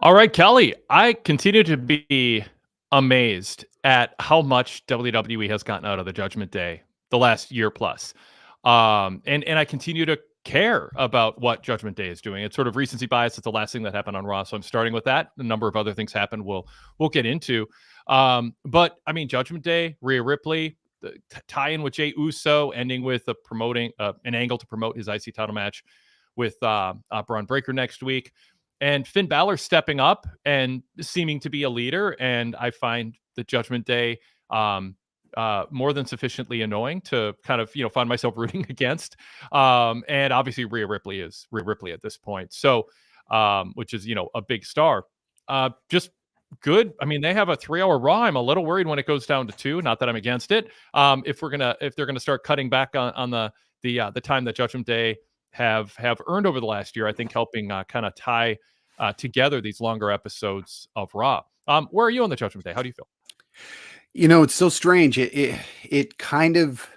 All right, Kelly, I continue to be amazed at how much WWE has gotten out of the Judgment Day the last year plus. And I continue to care about what Judgment Day is doing. It's sort of recency bias. It's the last thing that happened on Raw, so I'm starting with that. A number of other things happened. We'll get into. But I mean, Judgment Day, Rhea Ripley, the tie-in with Jey Uso, ending with a promoting an angle to promote his IC title match with Braun Breaker next week. And Finn Balor stepping up and seeming to be a leader. And I find the Judgment Day more than sufficiently annoying to kind of, find myself rooting against. And obviously Rhea Ripley is Rhea Ripley at this point. So, which is, a big star. Just good. I mean, they have a 3-hour Raw. I'm a little worried when it goes down to 2. Not that I'm against it. If they're gonna start cutting back on the time that Judgment Day have earned over the last year, I think helping kind of tie together these longer episodes of Raw. Where are you on the Judgment Day? How do you feel? It's so strange. It kind of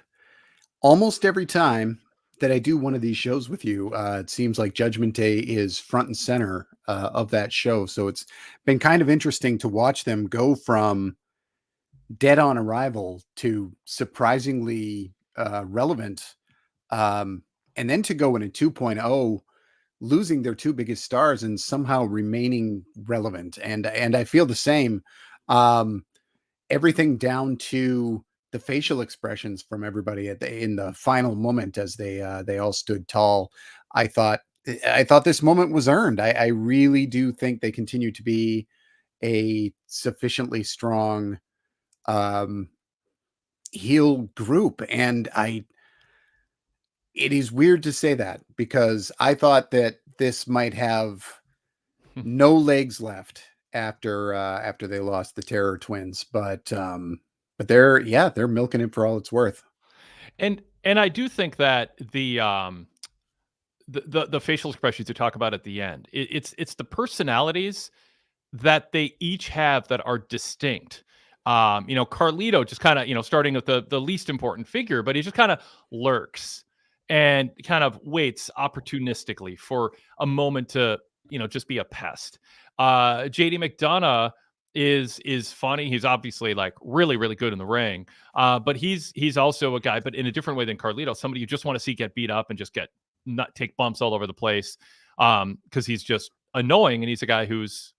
almost every time that I do one of these shows with you, it seems like Judgment Day is front and center of that show. So it's been kind of interesting to watch them go from dead on arrival to surprisingly relevant. And then to go in a 2.0, losing their 2 biggest stars and somehow remaining relevant. And I feel the same. Everything down to the facial expressions from everybody in the final moment as they all stood tall. I thought this moment was earned. I really do think they continue to be a sufficiently strong heel group. And it is weird to say that because I thought that this might have no legs left after they lost the Terror Twins, but they're milking it for all it's worth. And I do think that the facial expressions you talk about at the end, it's the personalities that they each have that are distinct. Carlito just kind of, starting with the least important figure, but he just kind of lurks and kind of waits opportunistically for a moment to, just be a pest. JD McDonough is funny. He's obviously like really, really good in the ring. But he's also a guy, but in a different way than Carlito, somebody you just want to see get beat up and just take bumps all over the place. Because he's just annoying, and he's a guy who's,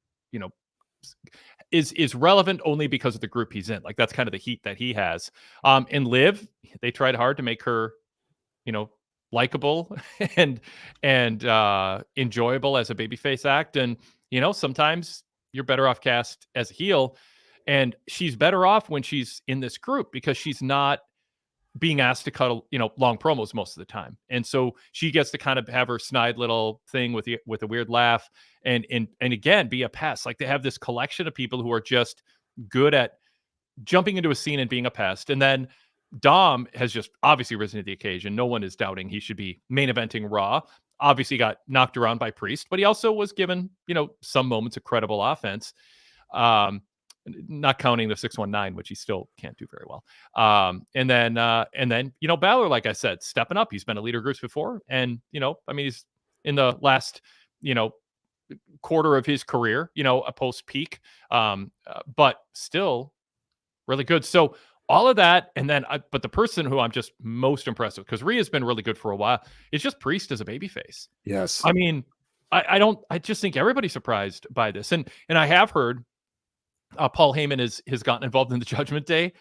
is relevant only because of the group he's in. Like that's kind of the heat that he has. And Liv, they tried hard to make her, likable and enjoyable as a babyface act. And, sometimes you're better off cast as a heel, and she's better off when she's in this group because she's not being asked to cut, long promos most of the time. And so she gets to kind of have her snide little thing with a weird laugh and again, be a pest. Like they have this collection of people who are just good at jumping into a scene and being a pest. And then Dom has just obviously risen to the occasion. No one is doubting he should be main eventing Raw. Obviously got knocked around by Priest, but he also was given, some moments of credible offense. Not counting the 619, which he still can't do very well. And then, Balor, like I said, stepping up. He's been a leader of groups before. And, he's in the last, quarter of his career, a post peak, but still really good. So all of that, and then, but the person who I'm just most impressed with, because Rhea's been really good for a while, is just Priest as a babyface. Yes. I mean, I just think everybody's surprised by this. And I have heard Paul Heyman has gotten involved in the Judgment Day.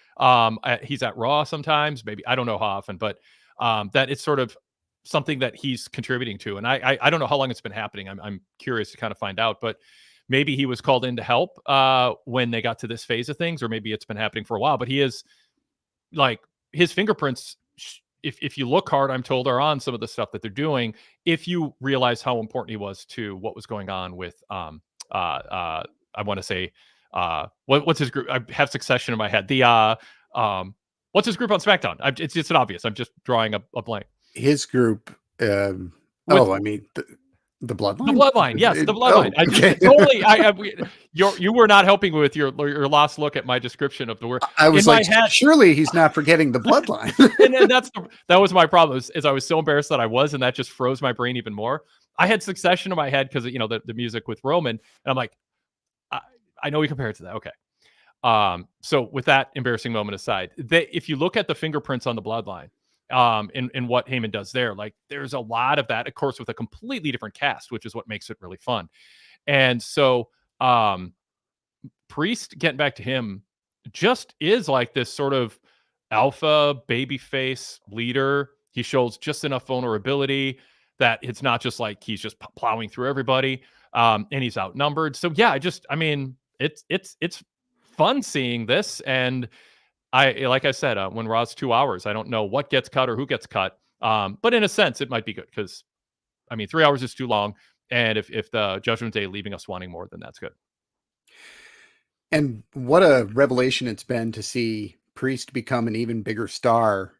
He's at Raw sometimes, maybe, I don't know how often, but that it's sort of something that he's contributing to. And I don't know how long it's been happening. I'm curious to kind of find out, but maybe he was called in to help when they got to this phase of things, or maybe it's been happening for a while. But he is like his fingerprints. If you look hard, I'm told, are on some of the stuff that they're doing. If you realize how important he was to what was going on with, I want to say, what's his group? I have Succession in my head. What's his group on SmackDown? It's an obvious. I'm just drawing a blank. His group. The Bloodline. The Bloodline, yes, the Bloodline. Oh, okay. You were not helping with your last look at my description of the word. I was like, surely he's not forgetting the Bloodline. And that was my problem. Is I was so embarrassed that I was, and that just froze my brain even more. I had Succession in my head because the music with Roman, and I'm like, I know we compare it to that. Okay. So with that embarrassing moment aside, if you look at the fingerprints on the bloodline, and what Heyman does there, like there's a lot of that, of course, with a completely different cast, which is what makes it really fun. And so, Priest, getting back to him, just is like this sort of alpha babyface leader. He shows just enough vulnerability that it's not just like he's just plowing through everybody, and he's outnumbered. So yeah, I mean, it's fun seeing this, and like I said, when Raw's 2 hours, I don't know what gets cut or who gets cut, but in a sense, it might be good because I mean, 3 hours is too long, and if the Judgment Day leaving us wanting more, then that's good. And what a revelation it's been to see Priest become an even bigger star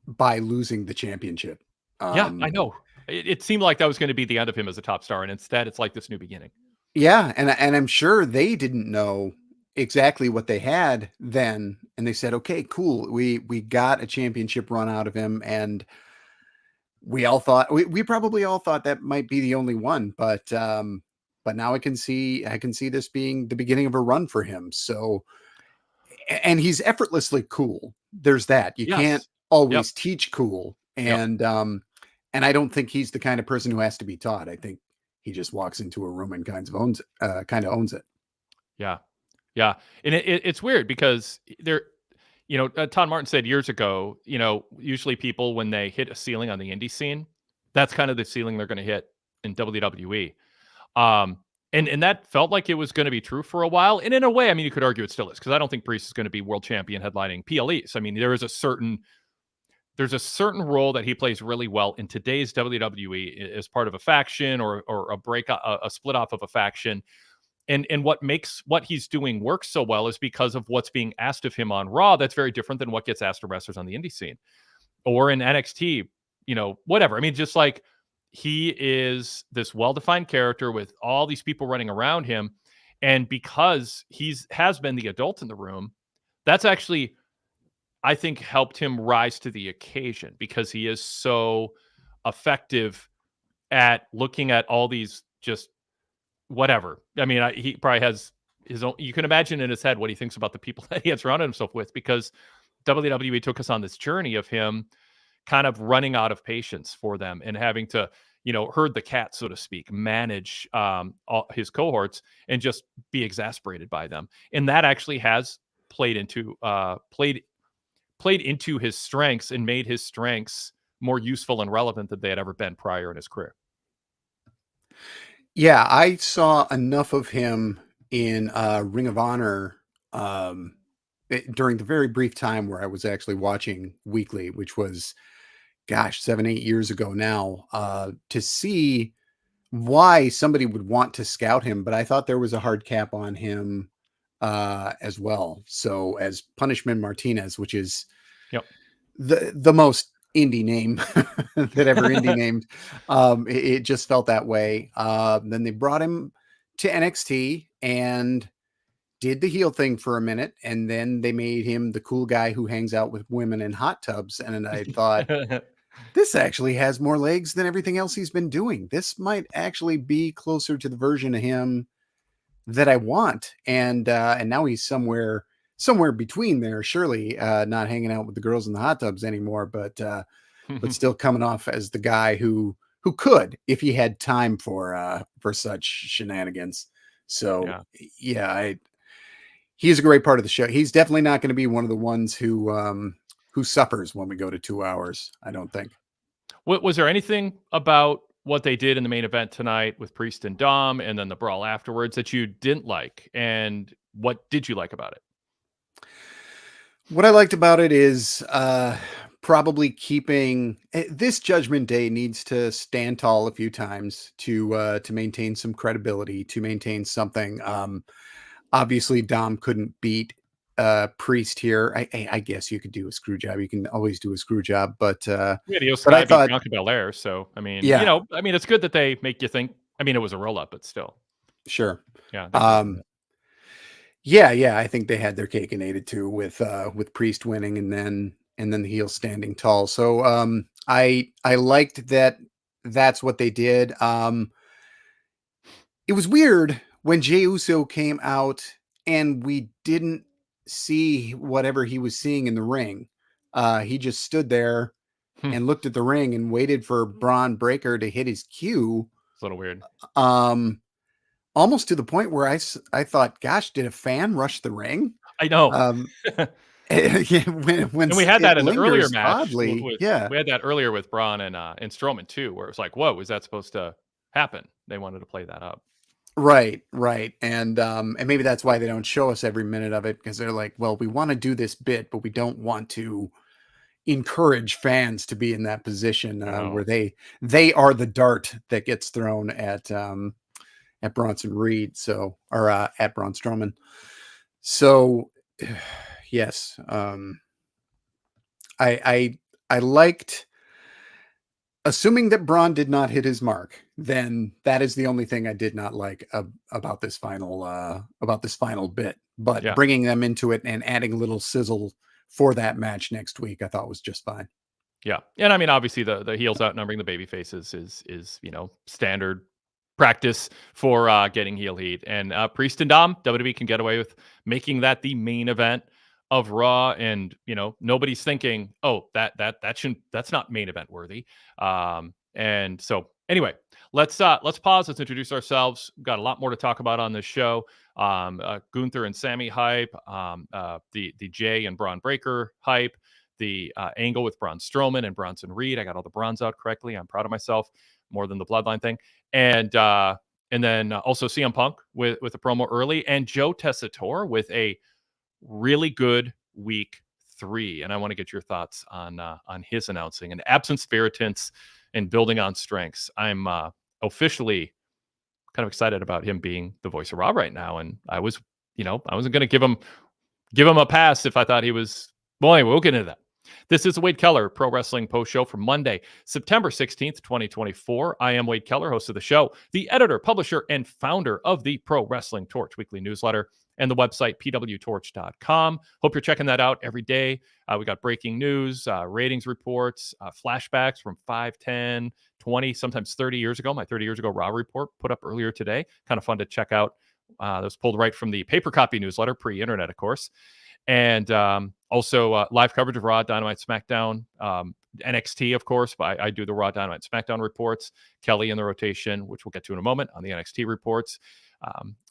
by losing the championship. Yeah, I Um, know. It seemed like that was gonna be the end of him as a top star, and instead, it's like this new beginning. yeah, and I'm sure they didn't know exactly what they had then, and they said, "Okay, cool. We got a championship run out of him," and we probably all thought that might be the only one, but now I can see this being the beginning of a run for him. So, and he's effortlessly cool. There's that. You can't Yes. Yep. always teach cool, Yep. and I don't think he's the kind of person who has to be taught. I think he just walks into a room and kind of owns it. Yeah. Yeah. And it's weird because Todd Martin said years ago, usually people, when they hit a ceiling on the indie scene, that's kind of the ceiling they're gonna hit in WWE. Um, and that felt like it was gonna be true for a while, and in a way, I mean, you could argue it still is, because I don't think Priest is gonna be world champion headlining PLEs. I mean, there's a certain role that he plays really well in today's WWE as part of a faction or a a split off of a faction. And what makes what he's doing work so well is because of what's being asked of him on Raw. That's very different than what gets asked of wrestlers on the indie scene or in NXT, whatever. I mean, just like he is this well-defined character with all these people running around him. And because has been the adult in the room, that's actually, I think, helped him rise to the occasion because he is so effective at looking at all these just whatever. I mean, he probably has his own. You can imagine in his head what he thinks about the people that he has surrounded himself with, because WWE took us on this journey of him kind of running out of patience for them and having to, herd the cat, so to speak, manage all his cohorts and just be exasperated by them. And that actually has played into his strengths and made his strengths more useful and relevant than they had ever been prior in his career. Yeah, I saw enough of him in Ring of Honor during the very brief time where I was actually watching weekly, which was, gosh, 7, 8 years ago now, to see why somebody would want to scout him. But I thought there was a hard cap on him as well. So as Punishment Martinez, which is Yep. the most indie name that ever indie named. It just felt that way. Then they brought him to NXT and did the heel thing for a minute, and then they made him the cool guy who hangs out with women in hot tubs. And I thought, this actually has more legs than everything else he's been doing. This might actually be closer to the version of him that I want. And now he's somewhere between there, surely, not hanging out with the girls in the hot tubs anymore, but still coming off as the guy who could, if he had time for such shenanigans. So Yeah. yeah, he's a great part of the show. He's definitely not going to be one of the ones who suffers when we go to 2 hours, I don't think. Was there anything about what they did in the main event tonight with Priest and Dom and then the brawl afterwards that you didn't like? And what did you like about it? What I liked about it is probably keeping this Judgment Day needs to stand tall a few times to maintain some credibility, to maintain something. Obviously, Dom couldn't beat Priest here. I guess you could do a screw job. You can always do a screw job, Yeah, Io but I Sky beat thought, Bianca Belair, so I mean, yeah, it's good that they make you think. I mean, it was a roll up, but still, sure. yeah, they could have done Um, that. yeah, I think they had their cake and ate it too with Priest winning and then the heel standing tall. So I liked that that's what they did. It was weird when Jey Uso came out and we didn't see whatever he was seeing in the ring. He just stood there Hmm. and looked at the ring and waited for Braun Breaker to hit his cue. It's a little weird. Um, Almost to the point where I thought, gosh, did a fan rush the ring? I know. Um, yeah, when And we had it that in the earlier lingers match oddly, with yeah, we had that earlier with Braun and Strowman too, where it was like, whoa, is that supposed to happen? They wanted to play that up. right, and maybe that's why they don't show us every minute of it because they're like, well, we want to do this bit, but we don't want to encourage fans to be in that position I know. where they are the dart that gets thrown at Bronson Reed, so or at Braun Strowman. So yes, I liked, assuming that Braun did not hit his mark, then that is the only thing I did not like about this final bit. But Yeah. bringing them into it and adding a little sizzle for that match next week, I thought was just fine. Yeah. And I mean, obviously the heels outnumbering the baby faces is, standard practice for getting heel heat. And Priest and Dom, WWE can get away with making that the main event of Raw. And, nobody's thinking, oh, that shouldn't, that's not main event worthy. And so anyway, let's pause. Let's introduce ourselves. We've got a lot more to talk about on this show. Gunther and Sammy hype, the Jay and Braun Breaker hype, the angle with Braun Strowman and Bronson Reed. I got all the bronze out correctly. I'm proud of myself more than the bloodline thing. And then also CM Punk with a promo early, and Joe Tessitore with a really good week 3. And I want to get your thoughts on his announcing and absent spiritants and building on strengths. I'm officially kind of excited about him being the voice of Raw right now. And I wasn't going to give him a pass if I thought he was. Well, anyway, we'll get into that. This is the Wade Keller Pro Wrestling Post Show for Monday, September 16th, 2024. I am Wade Keller, host of the show, the editor, publisher, and founder of the Pro Wrestling Torch weekly newsletter and the website PWTorch.com. Hope you're checking that out every day. We got breaking news, ratings reports, flashbacks from 5, 10, 20, sometimes 30 years ago. My 30 years ago Raw report put up earlier today. Kind of fun to check out. That was pulled right from the paper copy newsletter, pre-internet, of course. And also live coverage of Raw, Dynamite, SmackDown, NXT, of course. But I do the Raw, Dynamite, SmackDown reports. Kelly in the rotation, which we'll get to in a moment, on the NXT reports.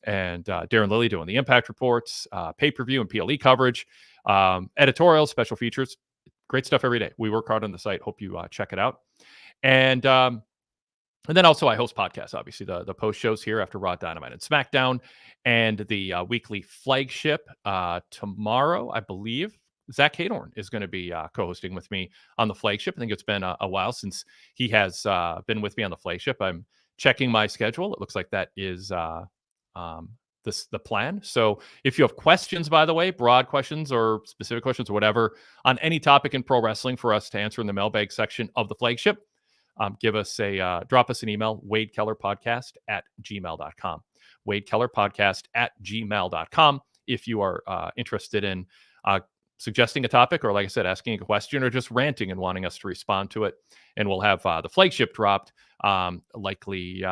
And Darren Lilly doing the Impact reports, pay-per-view and PLE coverage, editorials, special features. Great stuff every day. We work hard on the site. Hope you check it out. And then also I host podcasts, obviously, the post shows here after Raw, Dynamite, and SmackDown, and the weekly flagship tomorrow, I believe. Zach Hadorn is going to be co-hosting with me on the flagship. I think it's been a while since he has been with me on the flagship. I'm checking my schedule. It looks like that is the plan. So if you have questions, by the way, broad questions or specific questions or whatever on any topic in pro wrestling for us to answer in the mailbag section of the flagship, drop us an email, wadekellerpodcast at gmail.com. Wadekellerpodcast at gmail.com. If you are interested in suggesting a topic, or like I said, asking a question, or just ranting and wanting us to respond to it. And we'll have the flagship dropped likely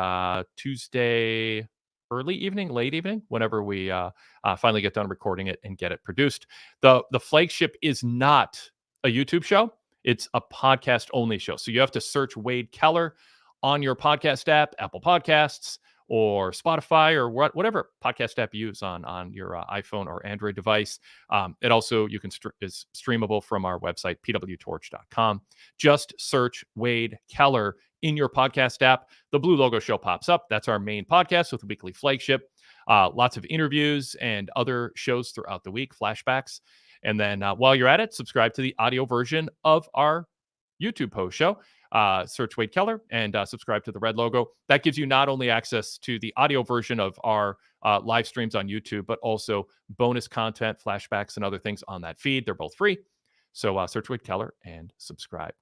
Tuesday, early evening, late evening, whenever we finally get done recording it and get it produced. The flagship is not a YouTube show. It's a podcast only show. So you have to search Wade Keller on your podcast app, Apple Podcasts or Spotify or whatever podcast app you use on your iPhone or Android device. It also is streamable from our website, PWTorch.com. Just search Wade Keller in your podcast app. The blue logo show pops up. That's our main podcast with the weekly flagship. Lots of interviews and other shows throughout the week, flashbacks. And then while you're at it, subscribe to the audio version of our YouTube post show. Search Wade Keller and subscribe to the red logo. That gives you not only access to the audio version of our live streams on YouTube, but also bonus content, flashbacks, and other things on that feed. They're both free. So search Wade Keller and subscribe.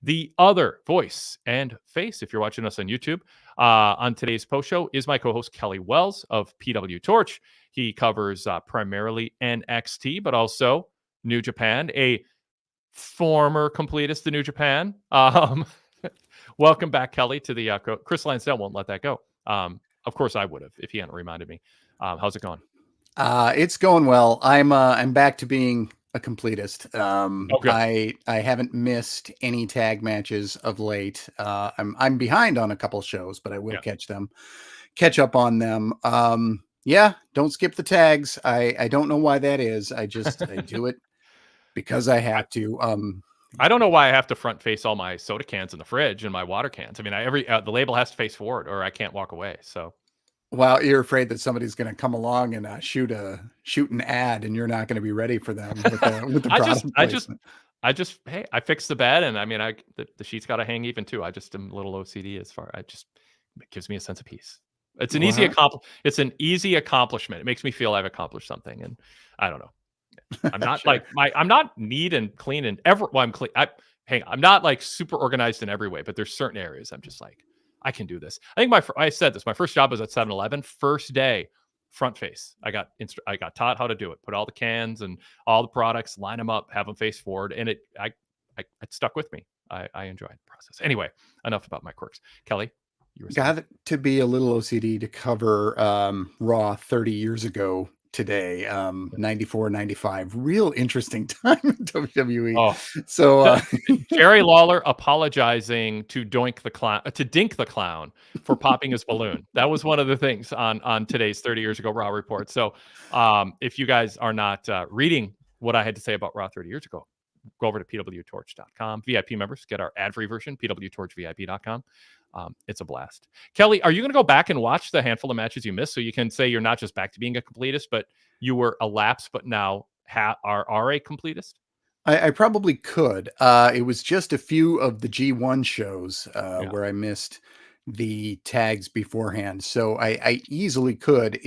The other voice and face, if you're watching us on YouTube, on today's post show is my co-host Kelly Wells of PWTorch. He covers primarily NXT, but also New Japan, a former completist to New Japan. Welcome back, Kelly, to the Chris Lansdale won't let that go. Of course I would have if he hadn't reminded me. How's it going? It's going well. I'm back to being a completist. Oh, good. I haven't missed any tag matches of late. I'm behind on a couple shows, but I will Yeah. catch up on them. Yeah, don't skip the tags. I don't know why that is. I do it because I have to. I don't know why I have to front face all my soda cans in the fridge and my water cans. I mean, the label has to face forward, or I can't walk away. So, Well, you're afraid that somebody's going to come along and shoot an ad, and you're not going to be ready for them with the I just, product I just, placement. I just, hey, I fixed the bed, and I mean, the sheets got to hang even too. I just am a little OCD as far. It gives me a sense of peace. It's an easy Well, It's an easy accomplishment. It makes me feel I've accomplished something, and I don't know. I'm not sure. I'm not neat and clean and I'm clean. I'm not like super organized in every way, but there's certain areas I'm just like, I can do this. I think I said this, my first job was at 7-Eleven, first day, front face. I got taught how to do it. Put all the cans and all the products, line them up, have them face forward. And it stuck with me. I enjoyed the process. Anyway, enough about my quirks. Kelly, you were saying? Got to be a little OCD to cover Raw 30 years ago today, 94, 95. Real interesting time in WWE. Oh, So, Jerry Lawler apologizing to Dink the Clown for popping his balloon. That was one of the things on today's 30 years ago Raw report. So, if you guys are not reading what I had to say about Raw 30 years ago, go over to PWTorch.com. VIP members get our ad-free version, PWTorchVIP.com. It's a blast. Kelly, are you going to go back and watch the handful of matches you missed so you can say you're not just back to being a completist, but you were a lapse, but now are a completist? I probably could. It was just a few of the G1 shows where I missed the tags beforehand. So I easily could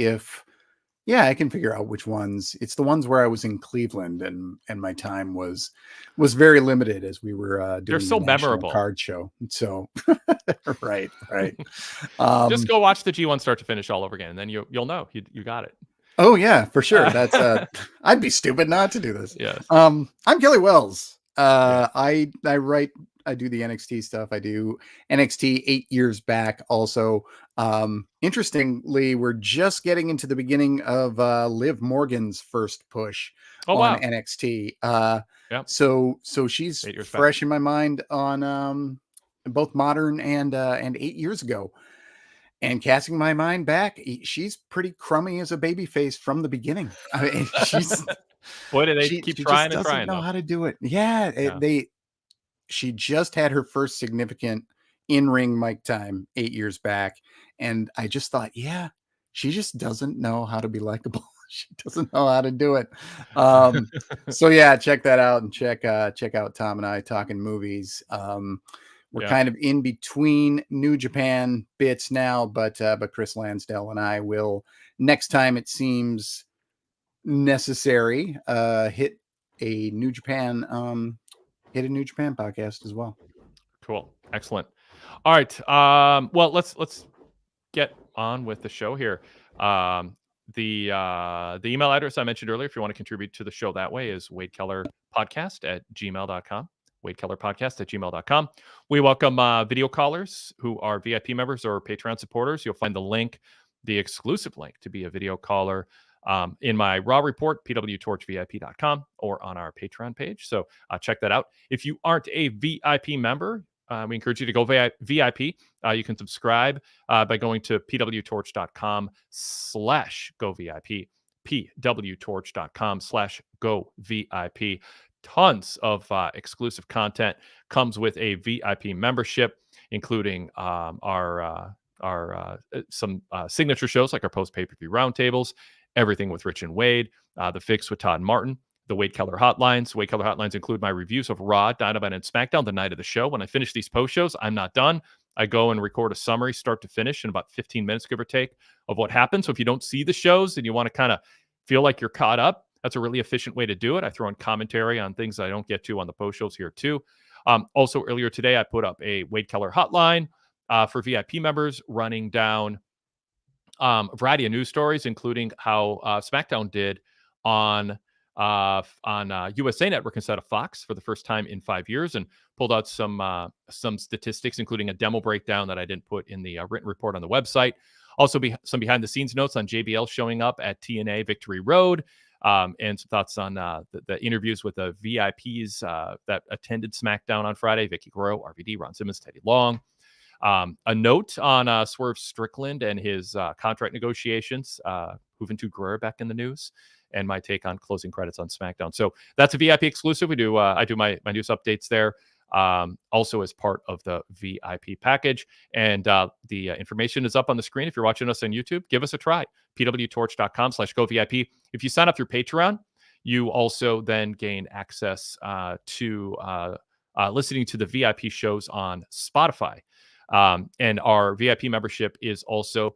I can figure out which ones. It's the ones where I was in Cleveland and my time was very limited as we were They're doing so the national memorable. card show. So right. Just go watch the G1 start to finish all over again, and then you'll know you got it. Oh yeah, for sure. That's I'd be stupid not to do this. Yes. I'm Kelly Wells. Yeah. I do the NXT stuff. I do NXT 8 years back also. Interestingly, we're just getting into the beginning of Liv Morgan's first push Oh, on wow. NXT. Yep. So she's 8 years fresh in my mind on both modern and 8 years ago. And casting my mind back, she's pretty crummy as a babyface from the beginning. I mean, Boy, do they she keep just trying and doesn't trying, know though. how to do it. Yeah, Yeah. she just had her first significant in-ring mic time 8 years back, and I just thought, yeah, she just doesn't know how to be likable. She doesn't know how to do it. So yeah, check that out and check out Tom and I talking movies. We're Yeah. kind of in between New Japan bits now, but Chris Lansdale and I will next time it seems necessary hit a New Japan podcast as well. Cool. Excellent. All right. Well, let's get on with the show here. The email address I mentioned earlier, if you want to contribute to the show that way, is wadekellerpodcast@gmail.com. wadekellerpodcast@gmail.com. We welcome video callers who are VIP members or Patreon supporters. You'll find the exclusive link to be a video caller in my Raw report, PWTorchVIP.com, or on our Patreon page. So check that out. If you aren't a VIP member, we encourage you to go VIP. You can subscribe by going to pwtorch.com/govip, pwtorch.com/govip. Tons of exclusive content comes with a VIP membership, including our some signature shows like our post pay-per-view roundtables, everything with Rich and Wade, the Fix with Todd and Martin, the Wade Keller hotlines. Wade Keller hotlines include my reviews of Raw, Dynamite, and SmackDown the night of the show. When I finish these post shows, I'm not done. I go and record a summary start to finish in about 15 minutes, give or take, of what happened. So if you don't see the shows and you want to kind of feel like you're caught up, that's a really efficient way to do it. I throw in commentary on things I don't get to on the post shows here too. Also, earlier today, I put up a Wade Keller hotline for VIP members, running down a variety of news stories, including how SmackDown did on USA Network instead of Fox for the first time in 5 years, and pulled out some statistics, including a demo breakdown that I didn't put in the written report on the website. Also, some behind the scenes notes on JBL showing up at TNA Victory Road, and some thoughts on the interviews with the VIPs that attended SmackDown on Friday: Vicky Guerrero, RVD, Ron Simmons, Teddy Long. A note on Swerve Strickland and his contract negotiations. Juventud Guerrero back in the news, and my take on closing credits on SmackDown. So that's a VIP exclusive. We do I do my news updates there. Also as part of the VIP package. And the information is up on the screen. If you're watching us on YouTube, give us a try. PWTorch.com/GoVIP. If you sign up through Patreon, you also then gain access to listening to the VIP shows on Spotify. And our VIP membership is also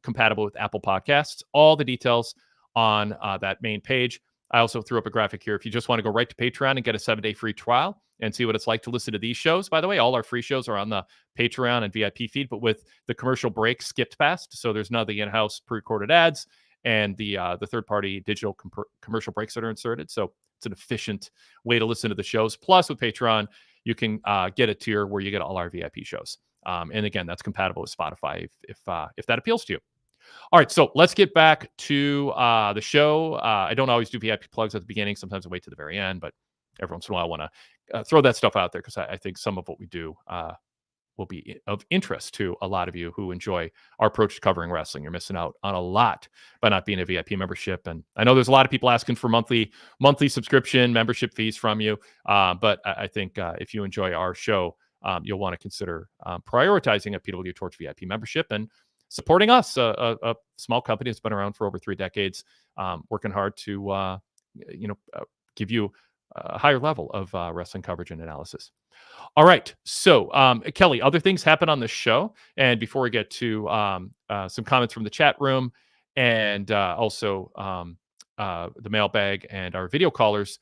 compatible with Apple Podcasts. All the details on that main page. I also threw up a graphic here. If you just want to go right to Patreon and get a 7-day free trial and see what it's like to listen to these shows. By the way, all our free shows are on the Patreon and VIP feed, but with the commercial break skipped past. So there's none of the in-house pre-recorded ads and the third-party digital commercial breaks that are inserted. So it's an efficient way to listen to the shows. Plus, with Patreon, you can get a tier where you get all our VIP shows. And again, that's compatible with Spotify if that appeals to you. All right, so let's get back to the show. I don't always do VIP plugs at the beginning. Sometimes I wait to the very end, but every once in a while I want to throw that stuff out there because I think some of what we do will be of interest to a lot of you who enjoy our approach to covering wrestling. You're missing out on a lot by not being a VIP membership. And I know there's a lot of people asking for monthly subscription membership fees from you. But I think if you enjoy our show, you'll want to consider prioritizing a PWTorch VIP membership and supporting us, a small company that's been around for over 3 decades, working hard to give you a higher level of wrestling coverage and analysis. All right. So, Kelly, other things happen on the show. And before we get to some comments from the chat room and also the mailbag and our video callers,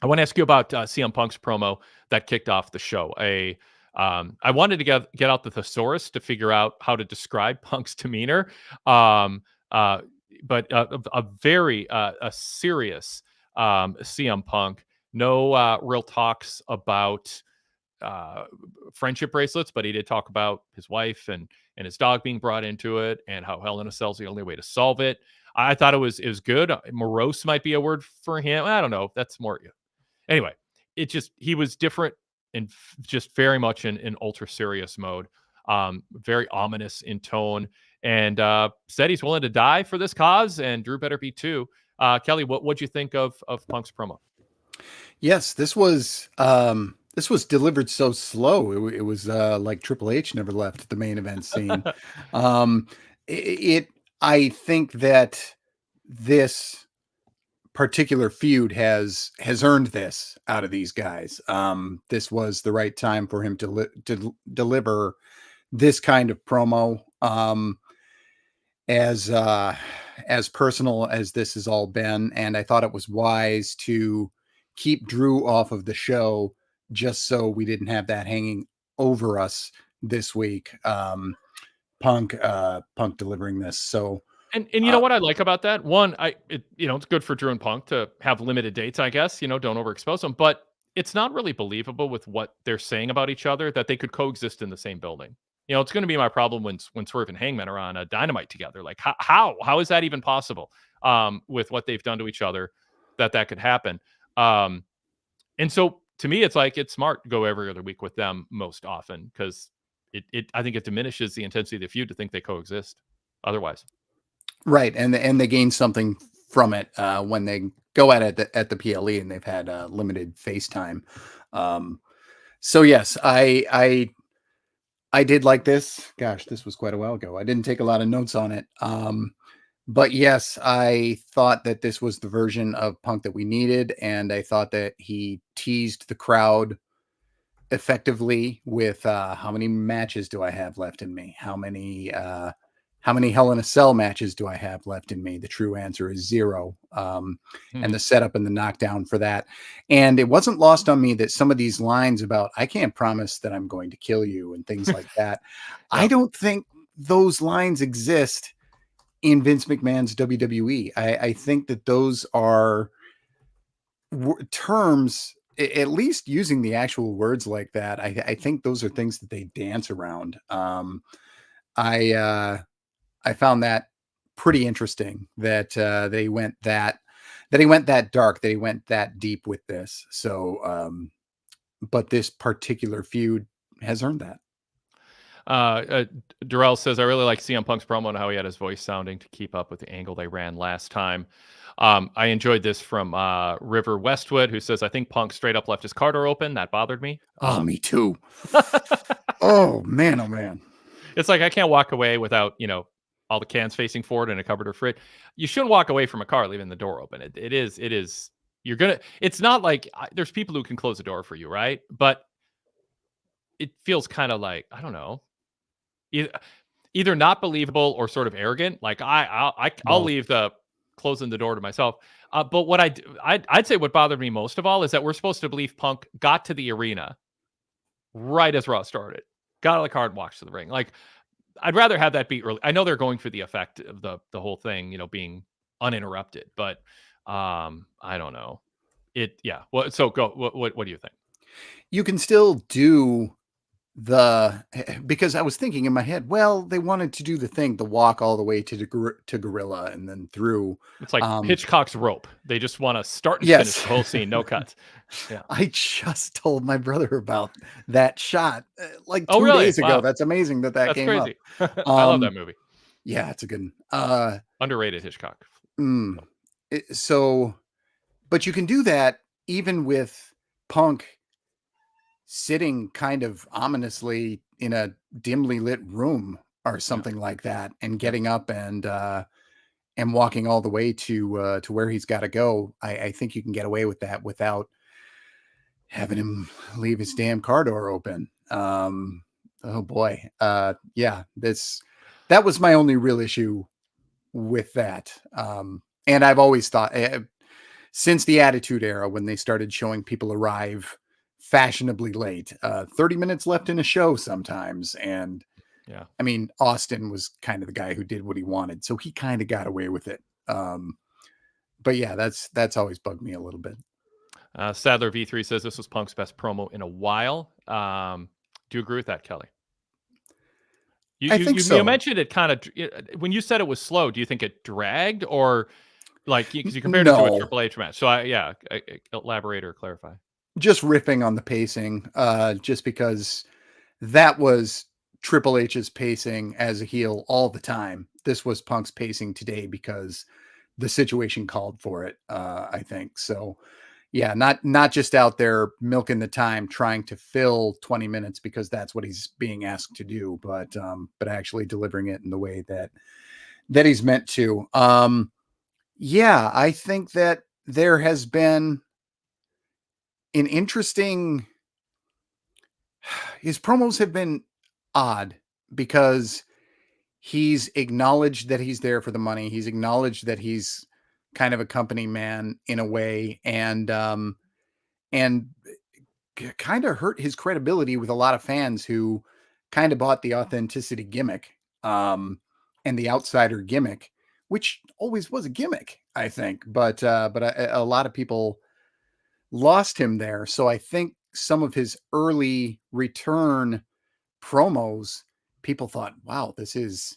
I want to ask you about CM Punk's promo that kicked off the show. I wanted to get out the thesaurus to figure out how to describe Punk's demeanor, but a very serious CM Punk. No real talks about friendship bracelets, but he did talk about his wife and his dog being brought into it and how Hell in a Cell's the only way to solve it. I thought it was good. Morose might be a word for him. I don't know. That's more. Anyway, he was different and just very much in ultra serious mode, very ominous in tone, and said he's willing to die for this cause, and Drew better be too. Kelly, what'd you think of Punk's promo? Yes, this was delivered so slow. It was like Triple H never left the main event scene. I think that this particular feud has earned this out of these guys. This was the right time for him to deliver this kind of promo. As personal as this has all been, and I thought it was wise to keep Drew off of the show just so we didn't have that hanging over us this week. Punk delivering this. So, and you know what I like about that? One, it's good for Drew and Punk to have limited dates, I guess, don't overexpose them, but it's not really believable with what they're saying about each other that they could coexist in the same building. It's going to be my problem when Swerve and Hangman are on a Dynamite together. Like how is that even possible? With what they've done to each other, that could happen. And so to me, it's like, it's smart to go every other week with them most often because I think it diminishes the intensity of the feud to think they coexist otherwise. Right. And they gain something from it when they go at it at the PLE and they've had limited FaceTime. So yes, I did like this. Gosh, this was quite a while ago. I didn't take a lot of notes on it. But yes, I thought that this was the version of Punk that we needed. And I thought that he teased the crowd effectively with how many matches do I have left in me? How many Hell in a Cell matches do I have left in me? The true answer is 0. And the setup and the knockdown for that. And it wasn't lost on me that some of these lines about, I can't promise that I'm going to kill you and things like that. I don't think those lines exist in Vince McMahon's WWE. I think that those are terms, at least using the actual words like that. I think those are things that they dance around. I found that pretty interesting that they went that he went that dark, that he went that deep with this. So, but this particular feud has earned that. Darrell says, I really like CM Punk's promo and how he had his voice sounding to keep up with the angle they ran last time. I enjoyed this from River Westwood, who says, I think Punk straight up left his car door open. That bothered me. Oh, me too. Oh man. It's like I can't walk away without, all the cans facing forward and a cupboard or fridge. You shouldn't walk away from a car leaving the door open. It is. It's not like there's people who can close the door for you, right? But it feels kind of like, I don't know, either not believable or sort of arrogant. Like I'll leave the closing the door to myself. But what I'd say what bothered me most of all is that we're supposed to believe Punk got to the arena right as Raw started, got out of the car and walked to the ring. Like I'd rather have that be early. I know they're going for the effect of the whole thing, being uninterrupted, but I don't know. Yeah. Well, so go. What do you think? You can still do because I was thinking in my head, well, they wanted to do the walk all the way to Gorilla and then through. It's like Hitchcock's Rope. They just want to start and finish the whole scene, no cuts. Yeah. I just told my brother about that shot like 2 really? days ago. Wow. That's amazing that came crazy. up. I love that movie. Yeah, it's a good underrated Hitchcock. But you can do that even with Punk sitting kind of ominously in a dimly lit room or something like that, and getting up and walking all the way to where he's got to go. I think you can get away with that without having him leave his damn car door open. Oh boy. Yeah, that was my only real issue with that. And I've always thought since the Attitude Era, when they started showing people arrive fashionably late, 30 minutes left in a show sometimes. And yeah, I mean, Austin was kind of the guy who did what he wanted, so he kind of got away with it. But yeah, that's always bugged me a little bit. Sadler V3 says this was Punk's best promo in a while. Do you agree with that, Kelly? I think so. You mentioned it kind of when you said it was slow. Do you think it dragged, or like because you compared it to a Triple H match? So elaborate or clarify. Just riffing on the pacing, just because that was Triple H's pacing as a heel all the time. This was Punk's pacing today because the situation called for it. I think so. Yeah, not just out there milking the time trying to fill 20 minutes because that's what he's being asked to do, but actually delivering it in the way that he's meant to. Yeah, I think that there has been an interesting. His promos have been odd because he's acknowledged that he's there for the money. He's acknowledged that he's kind of a company man in a way, and kind of hurt his credibility with a lot of fans who kind of bought the authenticity gimmick, and the outsider gimmick, which always was a gimmick, I think, but a lot of people lost him there. So I think some of his early return promos, people thought, wow, this is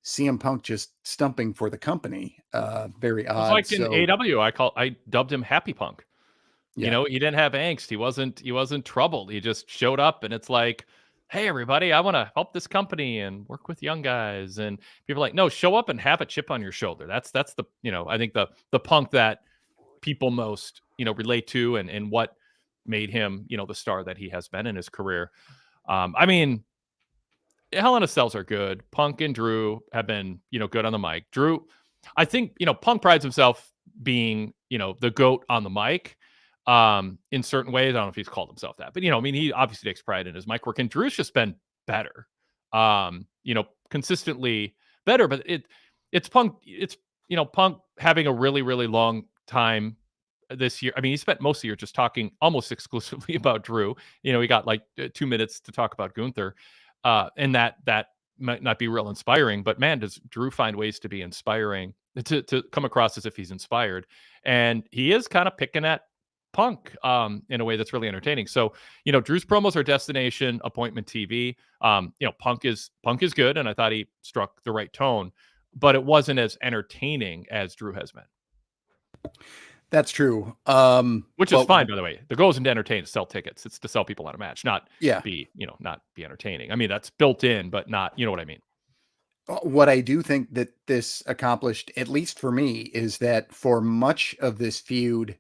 CM Punk just stumping for the company. Very odd. It's like in AW, I dubbed him Happy Punk. Yeah. He didn't have angst. He wasn't troubled. He just showed up, and it's like, hey, everybody, I want to help this company and work with young guys. And people are like, no, show up and have a chip on your shoulder. That's the I think the Punk that people most relate to, and what made him the star that he has been in his career. I mean, Hell in a Cells are good. Punk and Drew have been good on the mic. Drew, I think Punk prides himself being the GOAT on the mic. In certain ways, I don't know if he's called himself that, but I mean, he obviously takes pride in his mic work, and Drew's just been better, consistently better. But it's Punk. It's Punk having a really, really long time this year. I mean, he spent most of the year just talking almost exclusively about Drew. He got like 2 minutes to talk about Gunther, and that might not be real inspiring. But man, does Drew find ways to be inspiring, to come across as if he's inspired, and he is kind of picking at Punk in a way that's really entertaining. So, Drew's promos are destination appointment TV. Punk is good, and I thought he struck the right tone, but it wasn't as entertaining as Drew has been. That's true. Which is fine, by the way. The goal isn't to entertain, to sell tickets. It's to sell people on a match, not be entertaining. I mean, that's built in, but not, you know what I mean? What I do think that this accomplished, at least for me, is that for much of this feud,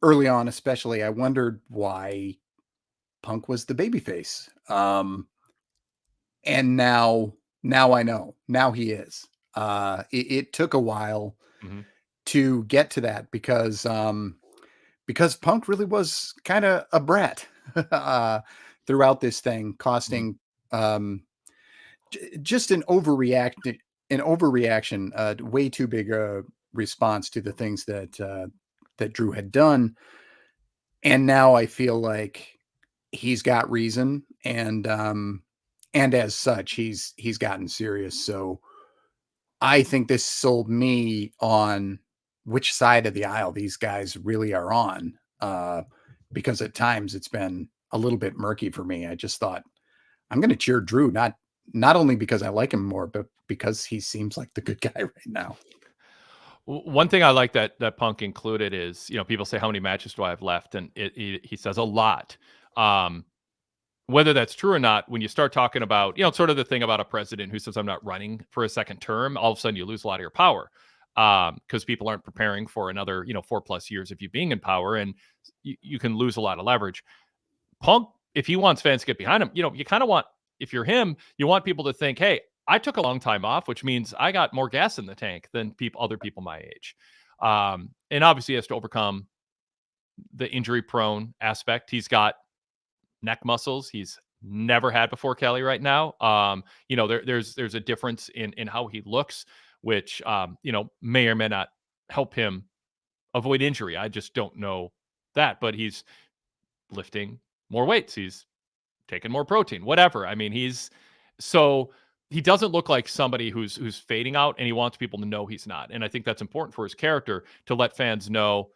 early on especially, I wondered why Punk was the babyface. And now I know. Now he is. It took a while to get to that because Punk really was kind of a brat throughout this thing, costing just an overreaction, way too big a response to the things that Drew had done. And now I feel like he's got reason, and as such, he's gotten serious. So I think this sold me on which side of the aisle these guys really are on, because at times it's been a little bit murky for me. I just thought I'm going to cheer Drew, not only because I like him more, but because he seems like the good guy right now. One thing I like that Punk included is, people say, how many matches do I have left? And he says a lot. Whether that's true or not, when you start talking about, sort of the thing about a president who says, I'm not running for a second term, all of a sudden you lose a lot of your power, because people aren't preparing for another, 4+ years of you being in power, and you can lose a lot of leverage. Punk, if he wants fans to get behind him, you kind of want, if you're him, you want people to think, hey, I took a long time off, which means I got more gas in the tank than other people my age. And obviously he has to overcome the injury prone aspect. He's got neck muscles he's never had before, Kelly, right now. There's a difference in how he looks, which, may or may not help him avoid injury. I just don't know that, but he's lifting more weights. He's taking more protein, whatever. I mean, he doesn't look like somebody who's fading out, and he wants people to know he's not. And I think that's important for his character, to let fans know.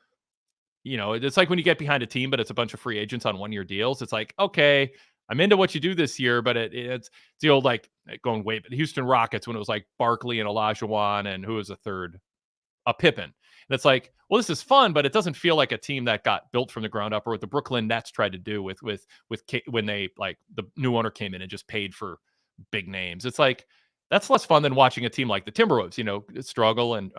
It's like when you get behind a team, but it's a bunch of free agents on 1-year deals. It's like, okay, I'm into what you do this year, but it's the old, like, going way, but the Houston Rockets, when it was like Barkley and Olajuwon, and who was a third? A Pippen. And it's like, well, this is fun, but it doesn't feel like a team that got built from the ground up, or what the Brooklyn Nets tried to do with when they, like, the new owner came in and just paid for big names. It's like, that's less fun than watching a team like the Timberwolves, struggle, and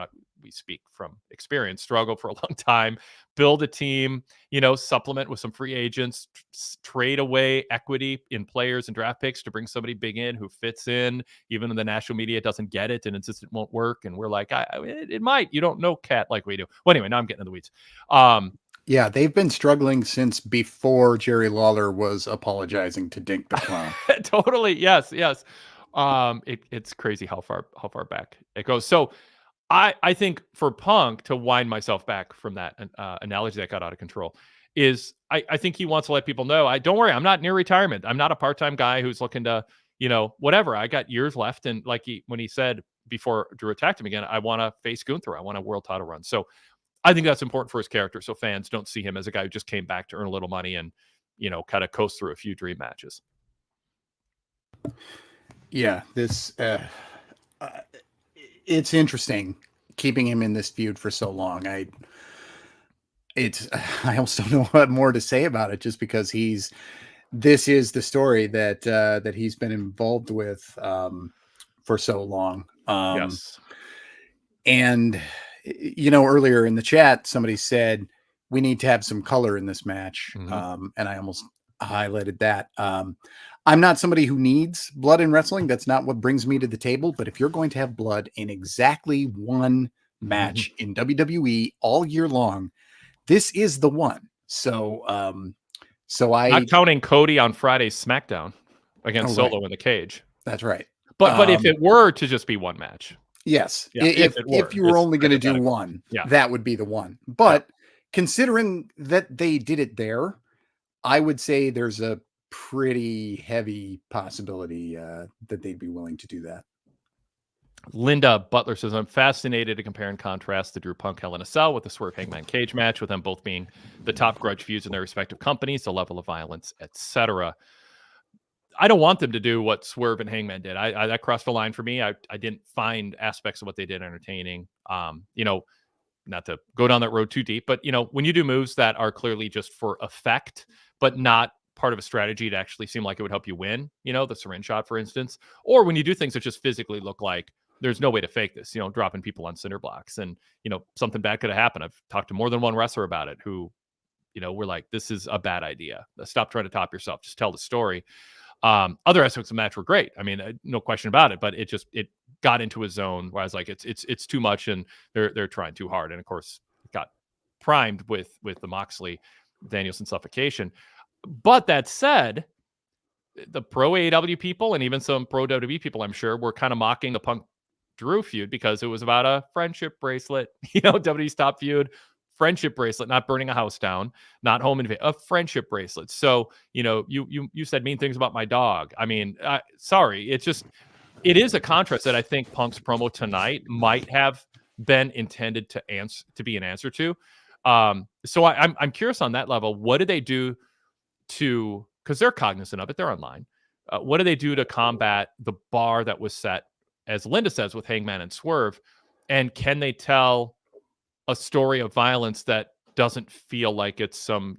we speak from experience, struggle for a long time, build a team, supplement with some free agents, trade away equity in players and draft picks to bring somebody big in who fits in, even when the national media doesn't get it and insists it won't work. And we're like, it might. You don't know Cat like we do. Well, anyway, now I'm getting in the weeds. Yeah, they've been struggling since before Jerry Lawler was apologizing to Dink the Clown. Totally. Yes. It's crazy how far back it goes. So I think for Punk, to wind myself back from that analogy that got out of control, is I think he wants to let people know, don't worry, I'm not near retirement. I'm not a part-time guy who's looking to, whatever. I got years left. And like when he said before Drew attacked him again, I want to face Gunther. I want a world title run. So I think that's important for his character, so fans don't see him as a guy who just came back to earn a little money and, kind of coast through a few dream matches. Yeah, this it's interesting keeping him in this feud for so long. I almost don't know what more to say about it, just because this is the story that he's been involved with for so long. Yes. And earlier in the chat, somebody said we need to have some color in this match. And I almost highlighted that. I'm not somebody who needs blood in wrestling. That's not what brings me to the table. But if you're going to have blood in exactly one match in WWE all year long, this is the one. So not counting Cody on Friday's SmackDown against Solo in the cage. That's right. But if it were to just be one match. Yes. Yeah, if you were only going to do one, that would be the one. But considering that they did it there, I would say there's a pretty heavy possibility that they'd be willing to do that. Linda Butler says, I'm fascinated to compare and contrast the Drew Punk Hell in a Cell with the Swerve Hangman Cage match, with them both being the top grudge feuds in their respective companies, the level of violence, etc. I don't want them to do what Swerve and Hangman did. I that crossed the line for me. I didn't find aspects of what they did entertaining. Not to go down that road too deep, but when you do moves that are clearly just for effect, but not part of a strategy to actually seem like it would help you win, the syringe shot, for instance, or when you do things that just physically look like there's no way to fake this, dropping people on cinder blocks, and something bad could have happened. I've talked to more than one wrestler about it who, were like, this is a bad idea. Stop trying to top yourself. Just tell the story. Other aspects of the match were great. I mean, no question about it, but it got into a zone where I was like, it's too much, and they're trying too hard. And of course, it got primed with the Moxley Danielson suffocation. But that said, the pro AEW people and even some pro WWE people, I'm sure, were kind of mocking the Punk Drew feud because it was about a friendship bracelet. WWE's top feud, friendship bracelet, not burning a house down, not home invasion, a friendship bracelet. So, you said mean things about my dog. I mean, sorry, it is a contrast that I think Punk's promo tonight might have been intended to be an answer to. So I'm curious on that level. What did they do because they're cognizant of it, they're online. What do they do to combat the bar that was set, as Linda says, with Hangman and Swerve? And can they tell a story of violence that doesn't feel like it's some,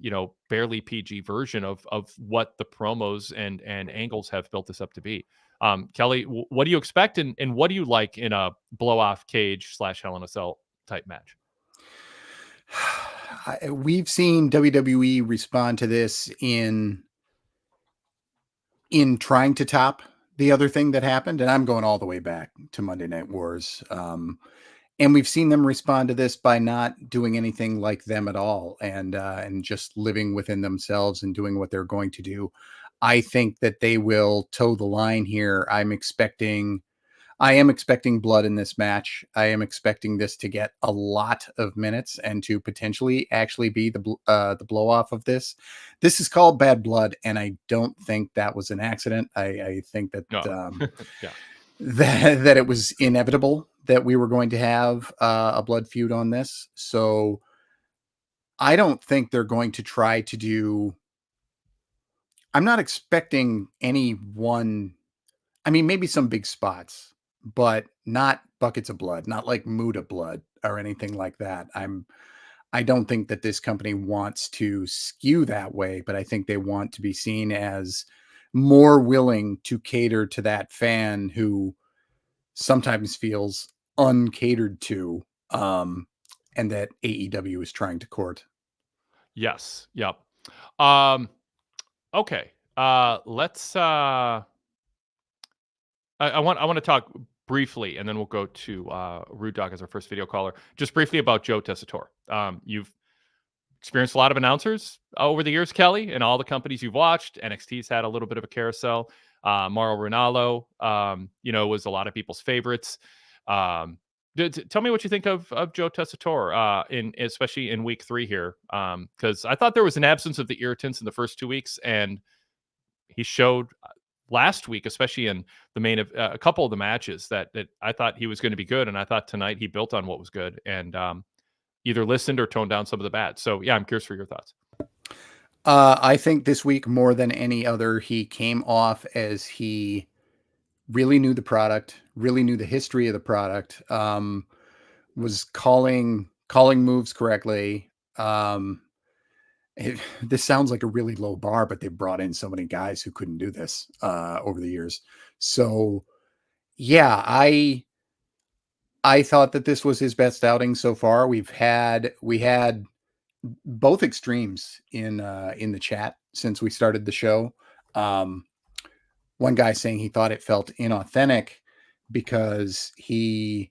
barely PG version of what the promos and angles have built this up to be? Kelly, what do you expect, and what do you like in a blow-off cage / Hell in a Cell type match? We've seen WWE respond to this in trying to top the other thing that happened, and I'm going all the way back to Monday Night Wars. And we've seen them respond to this by not doing anything like them at all, and just living within themselves and doing what they're going to do. I think that they will toe the line here. I am expecting blood in this match. I am expecting this to get a lot of minutes and to potentially actually be the blow off of this. This is called Bad Blood, and I don't think that was an accident. I think that Yeah. that it was inevitable that we were going to have a blood feud on this. So I don't think they're going to try to do. I'm not expecting any one. I mean, maybe some big spots, but not buckets of blood, not like Muda blood or anything like that. I don't think that this company wants to skew that way, but I think they want to be seen as more willing to cater to that fan who sometimes feels uncatered to, and that AEW is trying to court. Yes. Yep. Okay. Let's I want to talk briefly, and then we'll go to Rude Dog as our first video caller. Just briefly about Joe Tessitore. You've experienced a lot of announcers over the years, Kelly, and all the companies you've watched. NXT's had a little bit of a carousel. Mauro Ranallo, was a lot of people's favorites. Tell me what you think of Joe Tessitore, especially in week 3 here, because I thought there was an absence of the irritants in the first 2 weeks, and he showed last week, especially in the main of a couple of the matches, that I thought he was going to be good, and I thought tonight he built on what was good and either listened or toned down some of the bad. So yeah, I'm curious for your thoughts. I think this week more than any other, he came off as he really knew the product, really knew the history of the product, was calling moves correctly. This sounds like a really low bar, but they brought in so many guys who couldn't do this over the years. So yeah, I thought that this was his best outing so far. We had both extremes in the chat since we started the show. One guy saying he thought it felt inauthentic because he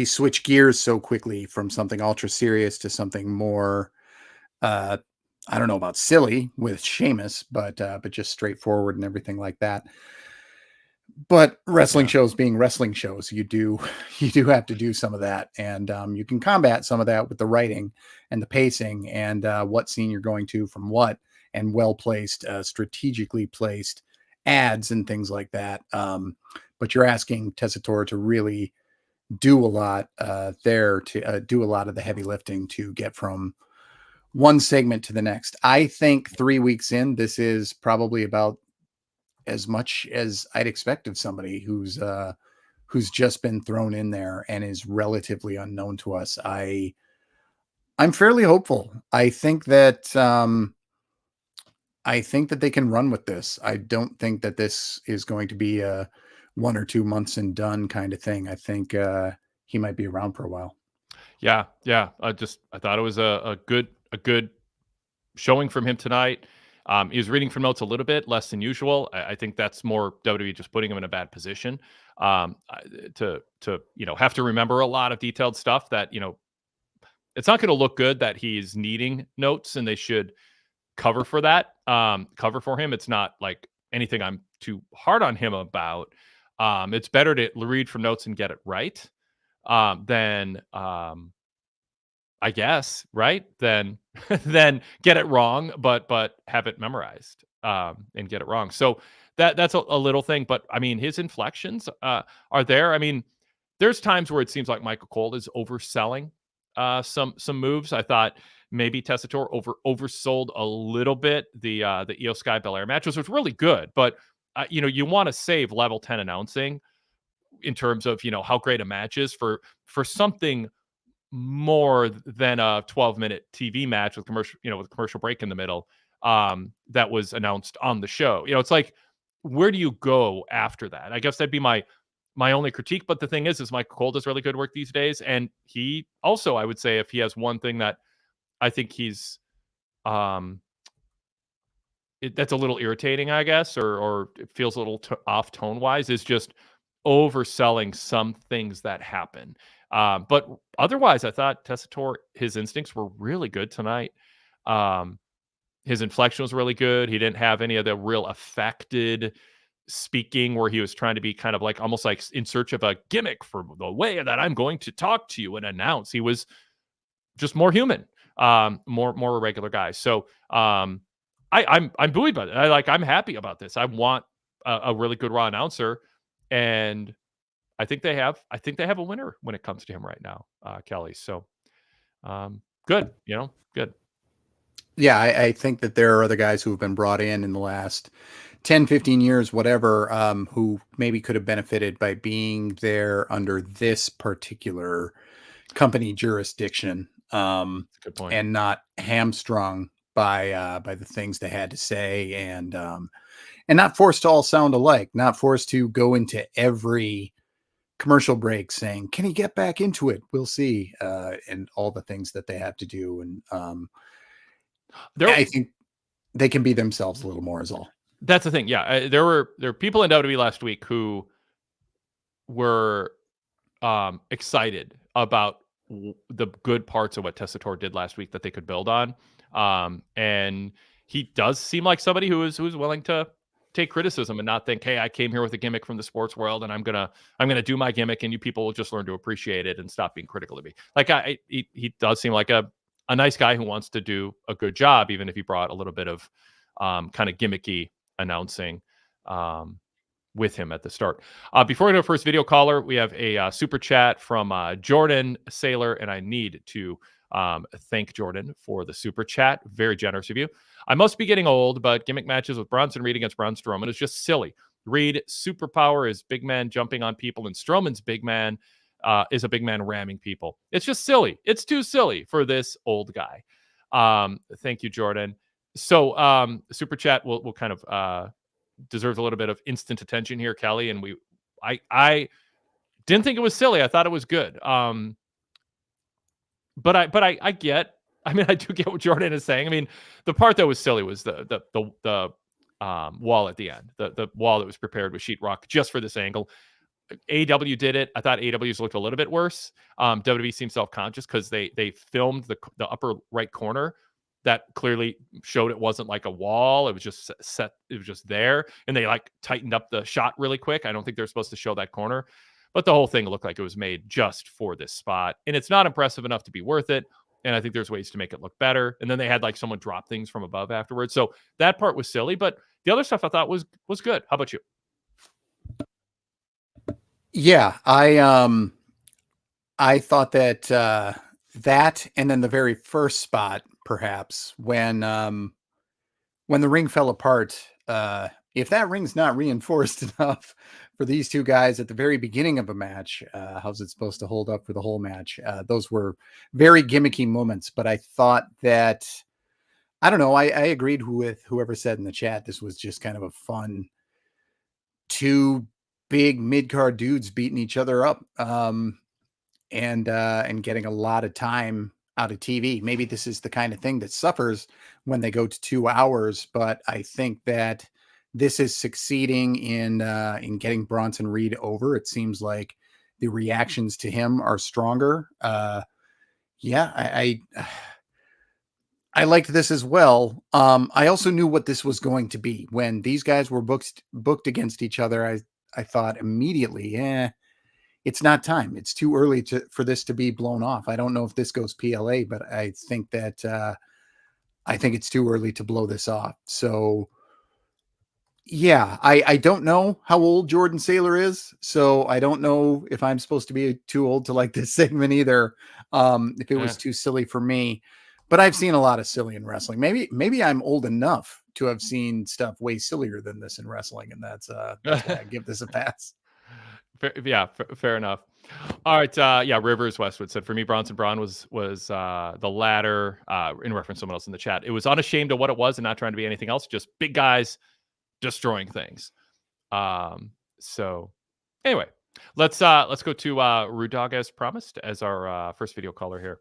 switched gears so quickly from something ultra serious to something more, I don't know about silly with Sheamus, but just straightforward and everything like that. But wrestling shows being wrestling shows, you do have to do some of that, and you can combat some of that with the writing and the pacing and what scene you're going to from what, and well placed, strategically placed ads and things like that. But you're asking Tessitore to really do a lot there, to do a lot of the heavy lifting to get from one segment to the next. I think 3 weeks in, this is probably about as much as I'd expect of somebody who's just been thrown in there and is relatively unknown to us. I'm fairly hopeful. I think that they can run with this. I don't think that this is going to be a 1 or 2 months and done kind of thing. I think he might be around for a while. Yeah, yeah. I thought it was a good showing from him tonight. He was reading from notes a little bit less than usual. I think that's more WWE just putting him in a bad position to have to remember a lot of detailed stuff that it's not going to look good that he's needing notes, and they should cover for that. Cover for him. It's not like anything I'm too hard on him about. It's better to read from notes and get it right than I guess, right? Then then get it wrong, but have it memorized and get it wrong. So that's a little thing, but I mean, his inflections are there. I mean, there's times where it seems like Michael Cole is overselling some moves. I thought maybe Tessitore oversold a little bit the Io Sky Belair match, which was really good, but you want to save level 10 announcing in terms of how great a match is for something more than a 12-minute TV match with with a commercial break in the middle that was announced on the show. It's like, where do you go after that? I guess that'd be my only critique. But the thing is Michael Cole does really good work these days, and he also, I would say, if he has one thing that I think he's that's a little irritating, I guess, or it feels a little off tone wise, is just overselling some things that happen. But otherwise, I thought Tessitore, his instincts were really good tonight. His inflection was really good. He didn't have any of the real affected speaking where he was trying to be kind of like almost like in search of a gimmick for the way that I'm going to talk to you and announce. He was just more human, more a regular guy. So I'm buoyed by it. I'm happy about this. I want a really good Raw announcer, and I think they have a winner when it comes to him right now, Kelly. So good, good. Yeah, I think that there are other guys who have been brought in the last 10, 15 years, whatever, who maybe could have benefited by being there under this particular company jurisdiction, That's a good point. and not hamstrung by the things they had to say, and not forced to all sound alike, not forced to go into every commercial break saying, "Can he get back into it? We'll see," and all the things that they have to do. And There, I think they can be themselves a little more, is all. that's the thing. Yeah, there were people in WWE last week who were excited about the good parts of what Tessitore did last week that they could build on. And he does seem like somebody who's willing to take criticism and not think, hey, I came here with a gimmick from the sports world and I'm gonna do my gimmick and you people will just learn to appreciate it and stop being critical of me. Like he does seem like a nice guy who wants to do a good job, even if he brought a little bit of kind of gimmicky announcing with him at the start. Before we go to first video caller, we have a super chat from Jordan Saylor, and I need to thank Jordan for the super chat. Very generous of you. I must be getting old, but gimmick matches with Bronson Reed against Braun Strowman is just silly. Reed superpower is big man jumping on people, and Strowman's big man is a big man ramming people. It's just silly. It's too silly for this old guy. Thank you, Jordan. So super chat will kind of deserves a little bit of instant attention here, Kelly. And I didn't think it was silly. I thought it was good. But I get. I mean, I do get what Jordan is saying. I mean, the part that was silly was the wall at the end, the wall that was prepared with sheetrock just for this angle. AEW did it. I thought AEW's looked a little bit worse. WWE seemed self-conscious because they filmed the upper right corner that clearly showed it wasn't like a wall. It was just set. It was just there. And they like tightened up the shot really quick. I don't think they're supposed to show that corner, but the whole thing looked like it was made just for this spot. And it's not impressive enough to be worth it. And I think there's ways to make it look better. And then they had like someone drop things from above afterwards. So that part was silly, but the other stuff I thought was good. How about you? Yeah, I thought that that, and then the very first spot, perhaps when the ring fell apart, if that ring's not reinforced enough for these two guys at the very beginning of a match, how's it supposed to hold up for the whole match? Those were very gimmicky moments, but I thought that, I don't know, I agreed with whoever said in the chat, this was just kind of a fun two big mid-card dudes beating each other up. And getting a lot of time out of TV. Maybe this is the kind of thing that suffers when they go to 2 hours, but I think that this is succeeding in getting Bronson Reed over. It seems like the reactions to him are stronger. Yeah, I liked this as well. I also knew what this was going to be when these guys were booked against each other. I thought immediately, it's not time. It's too early for this to be blown off. I don't know if this goes PLA, but I think that I think it's too early to blow this off. So yeah, I don't know how old Jordan Saylor is, so I don't know if I'm supposed to be too old to like this segment either. If it was too silly for me, but I've seen a lot of silly in wrestling. Maybe I'm old enough to have seen stuff way sillier than this in wrestling, and that's why I give this a pass. Fair enough. All right. Rivers Westwood said, for me, Bronson Braun was the latter, in reference to someone else in the chat. It was unashamed of what it was and not trying to be anything else, just big guys destroying things. So anyway, let's go to Rude Dog as promised as our first video caller here.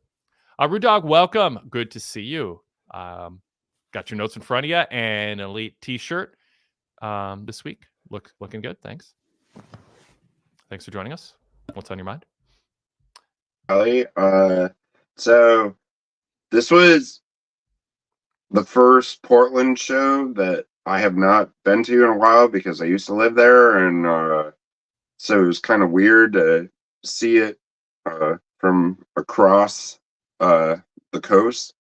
Rude Dog, welcome. Good to see you. Got your notes in front of you and an elite t-shirt this week. Looking good. Thanks for joining us. What's on your mind? Kelly, so this was the first Portland show that I have not been to in a while because I used to live there, and so it was kind of weird to see it from across the coast.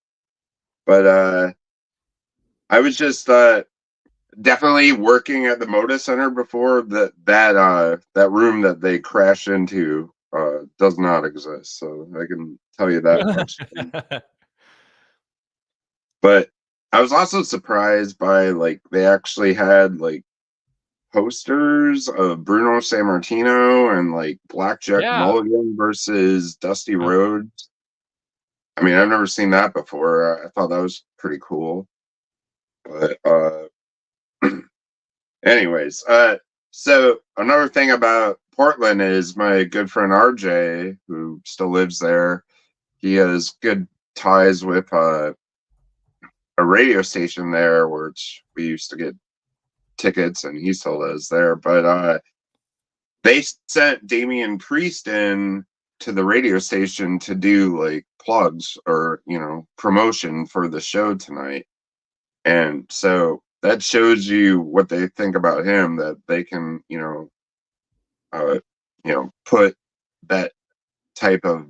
But I was just definitely working at the Moda Center before. That room that they crashed into does not exist, so I can tell you that much. But I was also surprised by, like, they actually had like posters of Bruno Sammartino and like Blackjack Mulligan versus Dusty Rhodes. I mean, I've never seen that before. I thought that was pretty cool. But anyways, so another thing about Portland is my good friend RJ, who still lives there. He has good ties with a radio station there, which we used to get tickets, and he still is there. But they sent Damian Priest in to the radio station to do like plugs or, promotion for the show tonight. And so that shows you what they think about him, that they can, put that type of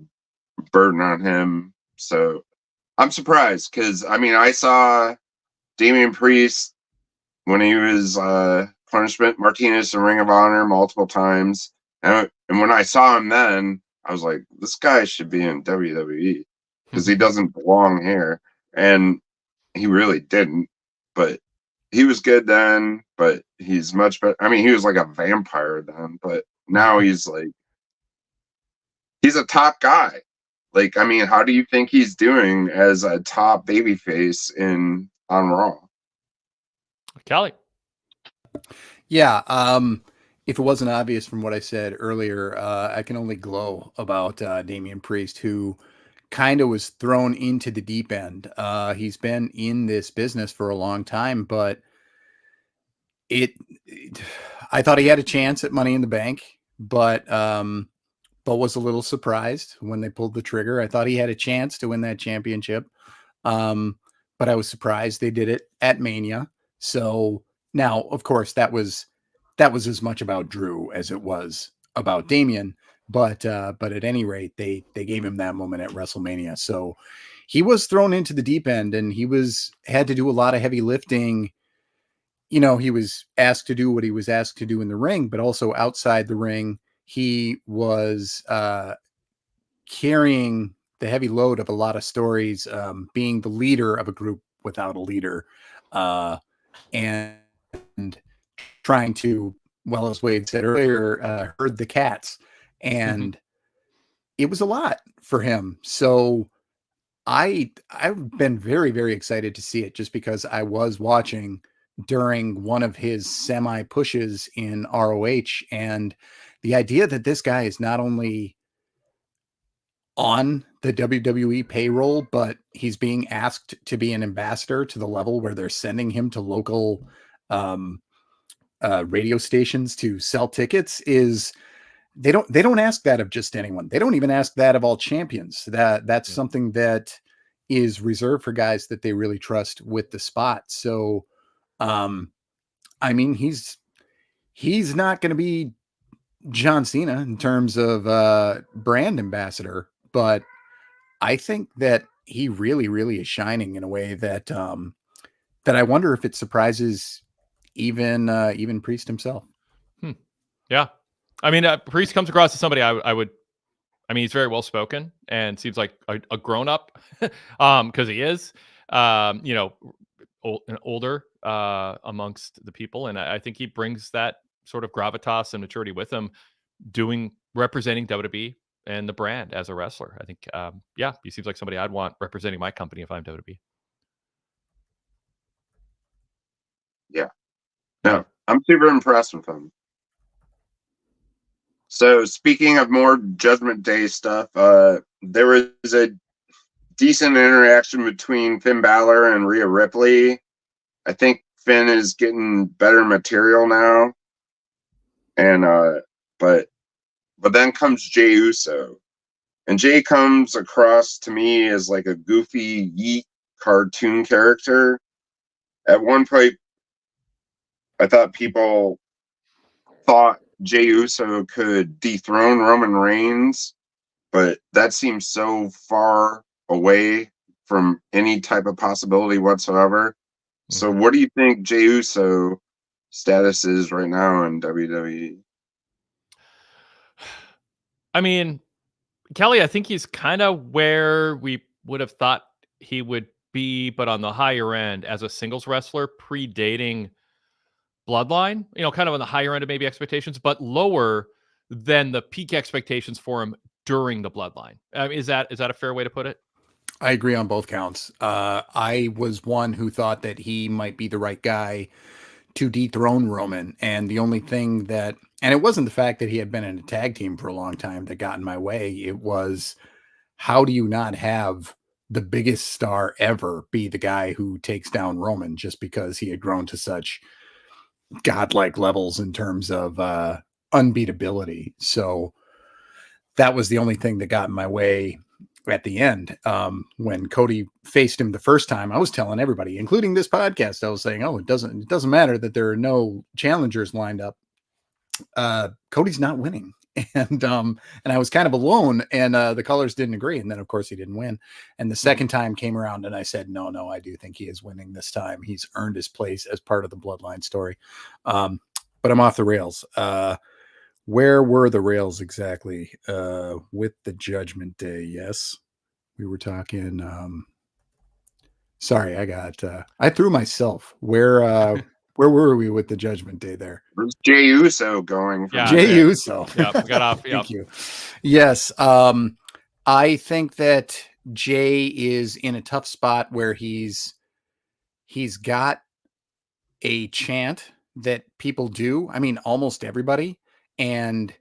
burden on him. So I'm surprised because, I mean, I saw Damian Priest when he was Punishment Martinez in Ring of Honor multiple times. And when I saw him then, I was like, this guy should be in WWE because he doesn't belong here. And he really didn't. But he was good then, but he's much better. I mean, he was like a vampire then, but now he's a top guy. Like, I mean, how do you think he's doing as a top babyface on Raw? Kelly. Yeah. If it wasn't obvious from what I said earlier, I can only glow about Damian Priest, who kind of was thrown into the deep end. He's been in this business for a long time, but I thought he had a chance at Money in the Bank, but was a little surprised when they pulled the trigger. I thought he had a chance to win that championship, but I was surprised they did it at Mania. So now, of course, that was as much about Drew as it was about Damian. But at any rate, they gave him that moment at WrestleMania. So he was thrown into the deep end, and he had to do a lot of heavy lifting he was asked to do what he was asked to do in the ring, but also outside the ring, he was carrying the heavy load of a lot of stories, being the leader of a group without a leader, and trying to, well, as Wade said earlier, herd the cats. And it was a lot for him. So I've been very, very excited to see it, just because I was watching during one of his semi pushes in ROH, and the idea that this guy is not only on the WWE payroll, but he's being asked to be an ambassador to the level where they're sending him to local radio stations to sell tickets is, they don't ask that of just anyone. They don't even ask that of all champions. That's something that is reserved for guys that they really trust with the spot. So, I mean, he's not going to be John Cena in terms of brand ambassador, but I think that he really, really is shining in a way that that I wonder if it surprises even Priest himself. Yeah, I mean, Priest comes across as somebody I would. I mean, he's very well spoken and seems like a grown up, because he is, older amongst the people, and I think he brings that sort of gravitas and maturity with him, representing WWE and the brand as a wrestler. I think, he seems like somebody I'd want representing my company if I'm WWE. Yeah. No, I'm super impressed with him. So speaking of more Judgment Day stuff, there was a decent interaction between Finn Balor and Rhea Ripley. I think Finn is getting better material now. And but then comes Jey Uso. And Jey comes across to me as like a goofy yeet cartoon character. At one point, I thought people thought Jey Uso could dethrone Roman Reigns, but that seems so far away from any type of possibility whatsoever. So what do you think Jey Uso status is right now in WWE? I mean, Kelly, I think he's kind of where we would have thought he would be, but on the higher end as a singles wrestler, predating Bloodline, kind of on the higher end of maybe expectations, but lower than the peak expectations for him during the Bloodline. Is that a fair way to put it? I agree on both counts. I was one who thought that he might be the right guy to dethrone Roman. And the only thing and it wasn't the fact that he had been in a tag team for a long time that got in my way. It was, how do you not have the biggest star ever be the guy who takes down Roman just because he had grown to such godlike levels in terms of unbeatability? So that was the only thing that got in my way at the end. When Cody faced him the first time, I was telling everybody, including this podcast, I was saying, oh, it doesn't matter that there are no challengers lined up. Cody's not winning. And I was kind of alone, and the colors didn't agree. And then of course he didn't win. And the second time came around and I said, no, I do think he is winning this time. He's earned his place as part of the Bloodline story. But I'm off the rails. Where were the rails exactly? With the Judgment Day? Yes, we were talking. Sorry, I threw myself. Where were we with the Judgment Day there? Where's Jey Uso going from? Jey Uso. Yeah, got off. Thank you. Yes. I think that Jey is in a tough spot where he's got a chant that people do. I mean, almost everybody. And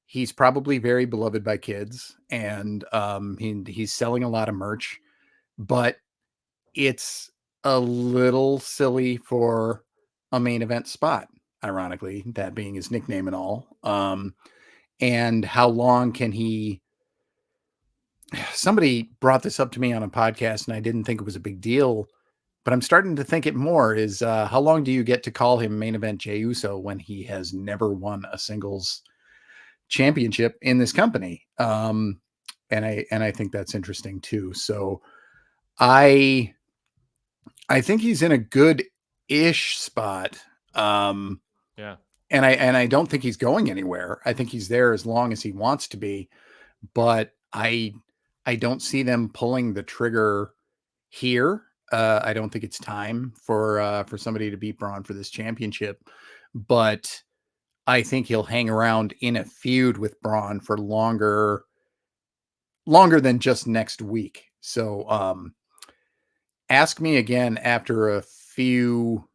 he's probably very beloved by kids, and he's selling a lot of merch, but it's a little silly for a main event spot, ironically, that being his nickname and all. And how long can he... Somebody brought this up to me on a podcast and I didn't think it was a big deal, but I'm starting to think it more is, how long do you get to call him main event Jey Uso when he has never won a singles championship in this company? And I think that's interesting too. So I think he's in a good-ish spot. Yeah. And I don't think he's going anywhere. I think he's there as long as he wants to be, but I don't see them pulling the trigger here. I don't think it's time for somebody to beat Braun for this championship, but I think he'll hang around in a feud with Braun for longer than just next week. So ask me again after a few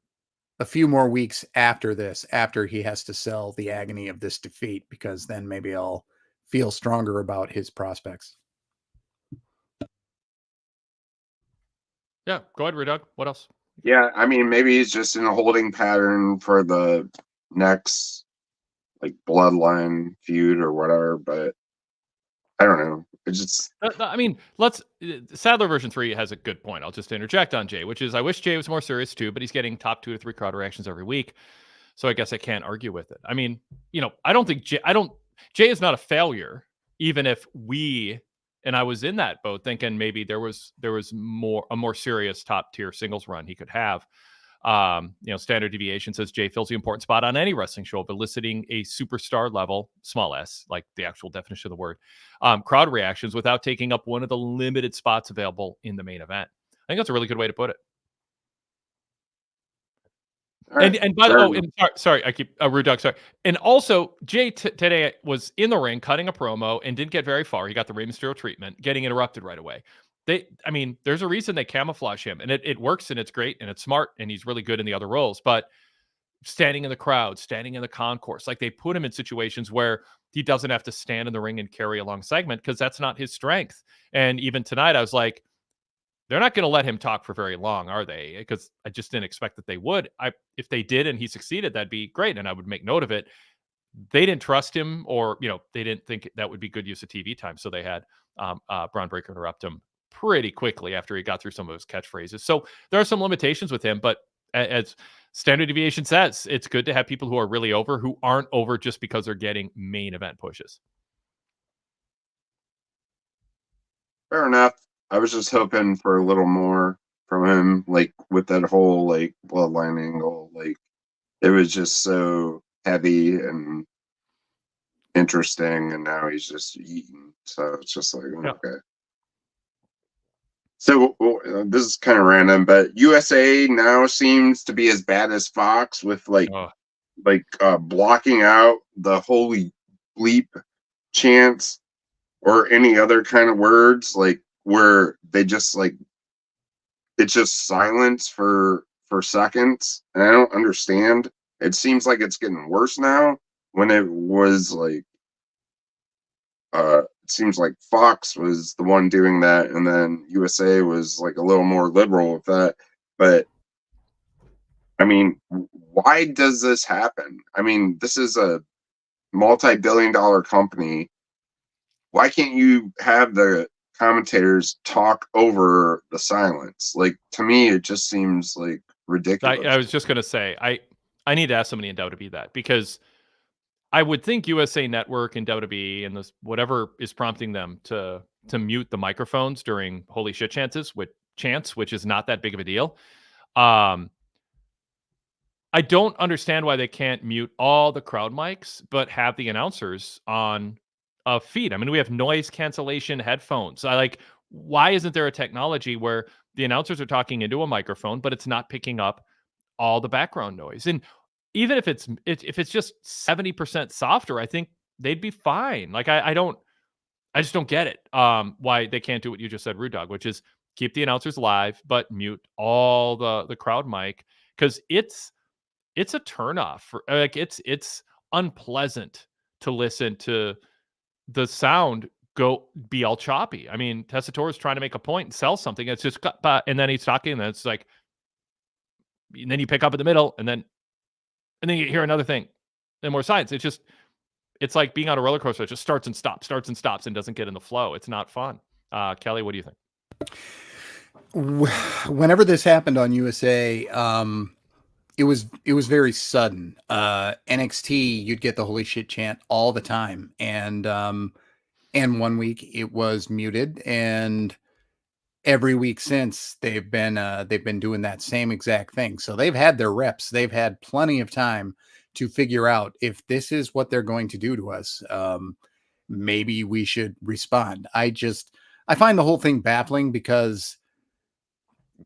more weeks after this, after he has to sell the agony of this defeat, because then maybe I'll feel stronger about his prospects. Yeah. Go ahead, Redug. What else? Yeah, I mean, maybe he's just in a holding pattern for the next like bloodline feud or whatever, but I don't know. It's just I mean, Sadler version 3 has a good point. I'll just interject on Jay, which is I wish Jay was more serious too, but he's getting top 2 to 3 crowd reactions every week. So I guess I can't argue with it. I mean, I don't think Jay is not a failure, even if and I was in that boat thinking maybe there was a more serious top tier singles run he could have. Standard deviation says Jay fills the important spot on any wrestling show of eliciting a superstar level, small s, like the actual definition of the word, crowd reactions without taking up one of the limited spots available in the main event. I think that's a really good way to put it. right, And by the sorry, I keep rude dog. Sorry, and also Jay today was in the ring cutting a promo and didn't get very far. He got the Rey Mysterio treatment, getting interrupted right away. There's a reason they camouflage him, and it works, and it's great, and it's smart, and he's really good in the other roles. But standing in the crowd, standing in the concourse, like they put him in situations where he doesn't have to stand in the ring and carry a long segment because that's not his strength. And even tonight, I was like, they're not going to let him talk for very long, are they? Because I just didn't expect that they would. If they did and he succeeded, that'd be great, and I would make note of it. They didn't trust him, or they didn't think that would be good use of TV time, so they had Braun Breaker interrupt him pretty quickly after he got through some of his catchphrases. So there are some limitations with him, but as standard deviation says, it's good to have people who are really over, who aren't over just because they're getting main event pushes. fair enough. I was just hoping for a little more from him, like with that whole like bloodline angle. Like it was just so heavy and interesting, and now he's just eating. So it's just like okay. So this is kind of random, but USA now seems to be as bad as Fox with blocking out the holy bleep chants or any other kind of words, like where they just like it's just silence for seconds, and I don't understand. It seems like it's getting worse now when it was like it seems like Fox was the one doing that, and then USA was like a little more liberal with that. But I mean, why does this happen? I mean, this is a multi-billion-dollar company. Why can't you have the commentators talk over the silence? Like, to me, it just seems like ridiculous. I was just going to say, I need to ask somebody in WWE that, because I would think USA Network and WWE and this whatever is prompting them to mute the microphones during holy shit chances, which is not that big of a deal. I don't understand why they can't mute all the crowd mics, but have the announcers on a feed. I mean, we have noise cancellation headphones. Why isn't there a technology where the announcers are talking into a microphone, but it's not picking up all the background noise? And even if it's just 70% softer, I think they'd be fine. Like I just don't get it. Why they can't do what you just said, Rude Dog, which is keep the announcers live, but mute all the crowd mic, because it's a turnoff. It's unpleasant to listen to the sound be all choppy. I mean, Tessitore is trying to make a point and sell something. It's just and then he's talking, and then it's like, and then you pick up in the middle, and then you hear another thing, and more silence. It's like being on a roller coaster. It just starts and stops, and doesn't get in the flow. It's not fun. Kelly, what do you think? Whenever this happened on USA, it was very sudden. NXT, you'd get the holy shit chant all the time, and 1 week it was muted, and every week since they've been doing that same exact thing. So they've had their reps. They've had plenty of time to figure out if this is what they're going to do to us. Maybe we should respond. I find the whole thing baffling because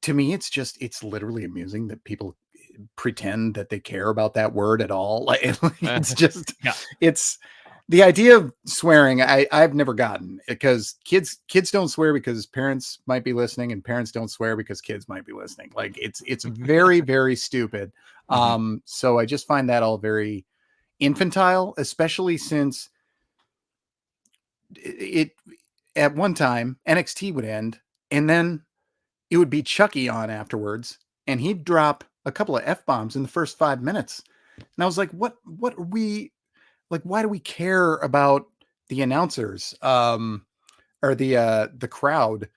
to me, it's literally amusing that people pretend that they care about that word at all. Like it's just, Yeah. it's the idea of swearing. I've never gotten, because kids don't swear because parents might be listening, and parents don't swear because kids might be listening. Like it's very, very stupid. So I just find that all very infantile, especially since it at one time NXT would end and then it would be Chucky on afterwards, and he'd drop a couple of F-bombs in the first 5 minutes. And I was like, what are we like? Why do we care about the announcers or the crowd